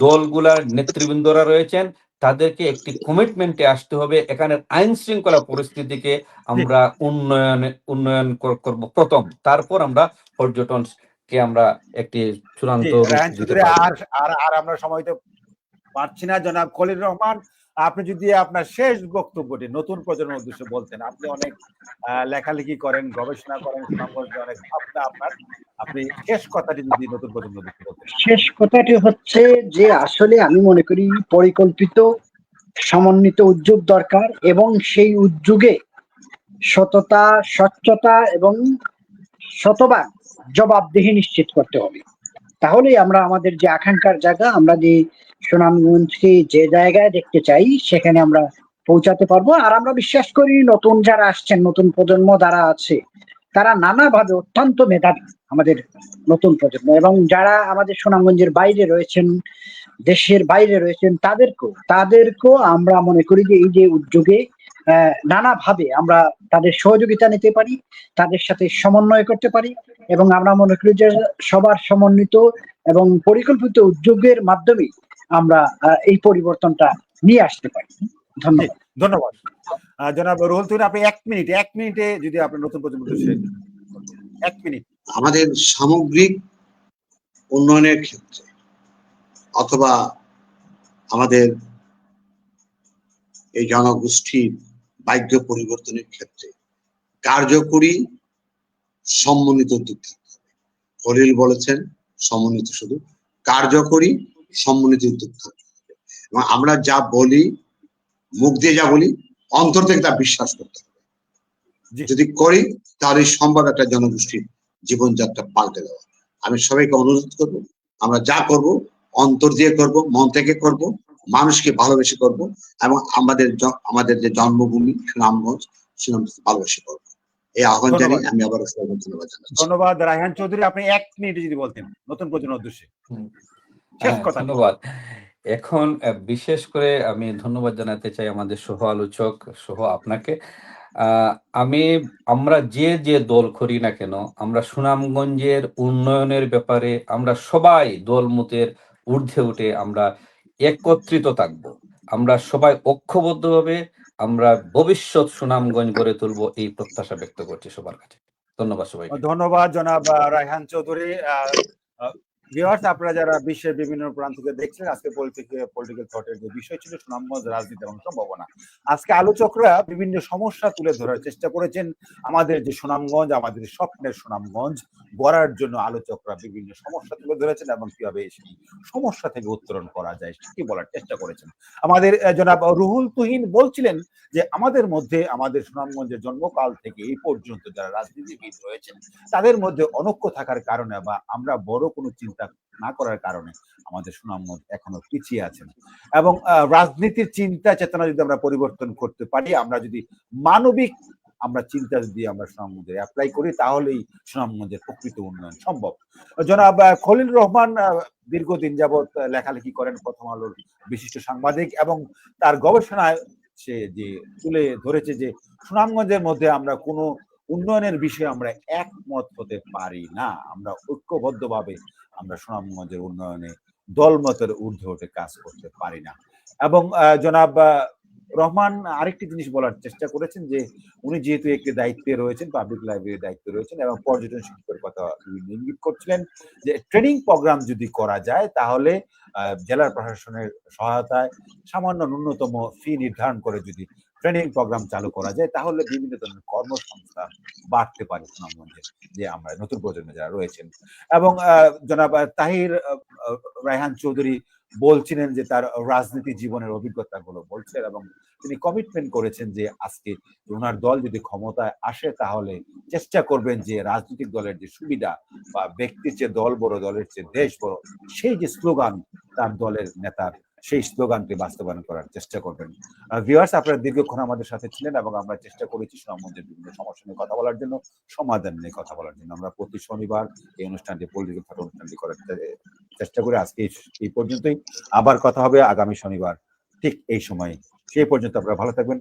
দলগুলার নেতৃবৃন্দরা রয়েছেন, তাদেরকে একটি কমিটমেন্টে আসতে হবে। এখানের আইন শৃঙ্খলা পরিস্থিতিকে আমরা উন্নয়ন করব প্রথম, তারপর আমরা পর্যটনকে আমরা একটি চূড়ান্ত রূপ রায়হান দিতে চৌধুরী, পারবো। আর আর আর আমরা সময় তো পারছি না। জনাব খলিল রহমান, আপনি যদি আপনার শেষ বক্তব্যটি নতুন প্রজন্মের উদ্দেশ্যে বলতেন। আপনি অনেক লেখালেখি করেন, গবেষণা করেন, সুনামগঞ্জে অনেক ভাবনা আপনার। আপনি শেষ কথাটি যদি নতুন প্রজন্মের উদ্দেশ্যে বলতেন। শেষ কথাটি হচ্ছে যে আসলে আমি মনে করি পরিকল্পিত সমন্বিত উদ্যোগ দরকার, এবং সেই উদ্যোগে সততা, স্বচ্ছতা এবং শতভাগ জবাবদিহি নিশ্চিত করতে হবে। তাহলেই আমরা আমাদের যে আকাঙ্ক্ষার জায়গা, আমরা যে সুনামগঞ্জকে যে জায়গায় দেখতে চাই সেখানে আমরা পৌঁছাতে পারবো। আর আমরা বিশ্বাস করি নতুন যারা আসছেন, নতুন প্রজন্ম যারা আছে, তারা নানাভাবে অত্যন্ত মেধাবী, আমাদের নতুন প্রজন্ম, এবং যারা আমাদের সুনামগঞ্জের বাইরে রয়েছেন, দেশের বাইরে রয়েছেন, তাদেরকেও আমরা মনে করি যে এই যে উদ্যোগে নানাভাবে আমরা তাদের সহযোগিতা নিতে পারি, তাদের সাথে সমন্বয় করতে পারি, এবং আমরা মনে করি যে সবার সমন্বিত এবং পরিকল্পিত উদ্যোগের মাধ্যমে আমরা এই পরিবর্তনটা নিয়ে আসতে পারি। ধন্যবাদ। ধন্যবাদ। জনাব রুহুল তুহিন, আপনি 1 মিনিটে যদি আপনার নতুন প্রজন্মের উদ্দেশ্যে 1 মিনিট। আমাদের সামগ্রিক উন্নয়নের ক্ষেত্রে অথবা আমাদের এই জনগোষ্ঠীর ভাগ্য পরিবর্তনের ক্ষেত্রে কার্যকরী সমন্বিত উদ্যোগ থাকতে হবে। খলিল বলেছেন সমন্বিত, শুধু কার্যকরী সমন্বিত উদ্যোগ থাকতে হবে। এবং আমরা যা বলি, মুখ দিয়ে যা বলি, অন্তর থেকে তা বিশ্বাস করতে হবে। যদি করি তাহলে সম্ভব একটা জনগোষ্ঠীর জীবনযাত্রা পাল্টে দেওয়া। আমি সবাইকে অনুরোধ করব, আমরা যা করব অন্তর দিয়ে করব, মন থেকে করব, মানুষকে ভালোবেসে করব, এবং আমাদের যে জন্মভূমি সুনামগঞ্জ, সুনামগঞ্জ ভালোবেসে করব। এই আহ্বান জানিয়ে আমি আবার ধন্যবাদ জানাচ্ছি। ধন্যবাদ। রায়হান চৌধুরী, আপনি 1 মিনিটে যদি বলতেন নতুন প্রজন্মের উদ্দেশ্যে শেষ কথা। ধন্যবাদ। এখন বিশেষ করে আমি ধন্যবাদ জানাতে চাই আমাদের সহ আলোচক সহ আপনাকে। আমরা যে দল করি না কেন, আমরা সুনামগঞ্জের উন্নয়নের ব্যাপারে আমরা সবাই দলমতের ঊর্ধ্বে উঠে আমরা একত্রিত থাকব। আমরা সবাই ঐক্যবদ্ধভাবে আমরা ভবিষ্যৎ সুনামগঞ্জ গড়ে তুলব, এই প্রত্যাশা ব্যক্ত করছি সবার কাছে। ধন্যবাদ সবাইকে। ধন্যবাদ জনাব রায়হান চৌধুরী। ভিউয়ার্স, আপনারা যারা বিশ্বের বিভিন্ন প্রান্ত থেকে দেখছেন, আজকে পলিটিক্যাল থটের যে বিষয় ছিল সুনামগঞ্জ, রাজনীতি এবং সম্ভাবনা, আজকে আলোচকরা বিভিন্ন সমস্যা তুলে ধরার চেষ্টা করেছেন। আমাদের যে সুনামগঞ্জ, আমাদের স্বপ্নের সুনামগঞ্জ গড়ার জন্য আলোচকরা বিভিন্ন সমস্যা তুলে ধরেছেন এবং কিভাবে সেই সমস্যা থেকে উত্তরণ করা যায় সেটি বলার চেষ্টা করেছেন। আমাদের জনাব রুহুল তুহিন বলছিলেন যে আমাদের মধ্যে, আমাদের সুনামগঞ্জের জন্মকাল থেকে এই পর্যন্ত যারা রাজনীতিবিদ রয়েছেন তাদের মধ্যে অনৈক্য থাকার কারণে বা আমরা বড় কোনো চিন্তা না করার কারণে আমাদের সুনামগঞ্জ এখনো পিছিয়ে আছেন। এবং রাজনীতির চিন্তা চেতনা যদি আমরা পরিবর্তন করতে পারি, আমরা যদি মানবিক চিন্তা যদি আমরা সুনামগঞ্জে অ্যাপ্লাই করি, তাহলেই সুনামগঞ্জের প্রকৃত উন্নয়ন সম্ভব। জনাব খলিল রহমান দীর্ঘদিন যাবৎ লেখালেখি করেন, প্রথম আলোর বিশিষ্ট সাংবাদিক, এবং তার গবেষণায় সে যে তুলে ধরেছে যে সুনামগঞ্জের মধ্যে আমরা কোনো উন্নয়নের বিষয়ে আমরা একমত হতে পারি না, আমরা ঐক্যবদ্ধভাবে আমরা সুনামগঞ্জের উন্নয়নে দলমতের ঊর্ধ্বে উঠে কাজ করতে পারি না। এবং জনাব রহমান আরেকটি জিনিস বলার চেষ্টা করেছেন যে উনি যেহেতু একটি দায়িত্বে রয়েছেন, পাবলিক লাইব্রেরির দায়িত্বে রয়েছেন এবং পর্যটন শিল্পের কথা ইঙ্গিত করছিলেন যে ট্রেনিং প্রোগ্রাম যদি করা যায় তাহলে জেলা প্রশাসনের সহায়তায় সামান্য ন্যূনতম ফি নির্ধারণ করে যদি ট্রেনিং প্রোগ্রাম চালু করা যায় তাহলে বিভিন্ন ধরনের কর্মসংস্থান বাড়তে পারে সুনামগঞ্জে, যে আমরা নতুন প্রজন্মে যারা রয়েছেন। এবং জনাব তাহির রায়হান চৌধুরী বলছিলেন যে তার রাজনীতি জীবনের অভিজ্ঞতাগুলো বলছেন এবং তিনি কমিটমেন্ট করেছেন যে আজকে ওনার দল যদি ক্ষমতায় আসে তাহলে চেষ্টা করবেন যে রাজনৈতিক দলের যে সুবিধা বা ব্যক্তির চেয়ে দল বড়, দলের চেয়ে দেশ বড়, সেই যে স্লোগান তার দলের নেতার, সেই স্লোগানকে বাস্তবায়ন করার চেষ্টা করবেন। ভিউয়ার্স, আপনারা দীর্ঘক্ষণ আমাদের সাথে ছিলেন এবং আমরা চেষ্টা করেছি সুনামগঞ্জের বিভিন্ন সমস্যা নিয়ে কথা বলার জন্য, সমাধান নিয়ে কথা বলার জন্য। আমরা প্রতি শনিবার এই অনুষ্ঠানটি, পলিটিক্যাল থট অনুষ্ঠানটি করার চেষ্টা করে আজকে এই পর্যন্তই। আবার কথা হবে আগামী শনিবার ঠিক এই সময়। সেই পর্যন্ত আপনারা ভালো থাকবেন,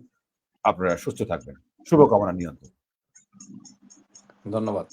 আপনারা সুস্থ থাকবেন। শুভকামনা নিয়ন্ত্রণ। ধন্যবাদ।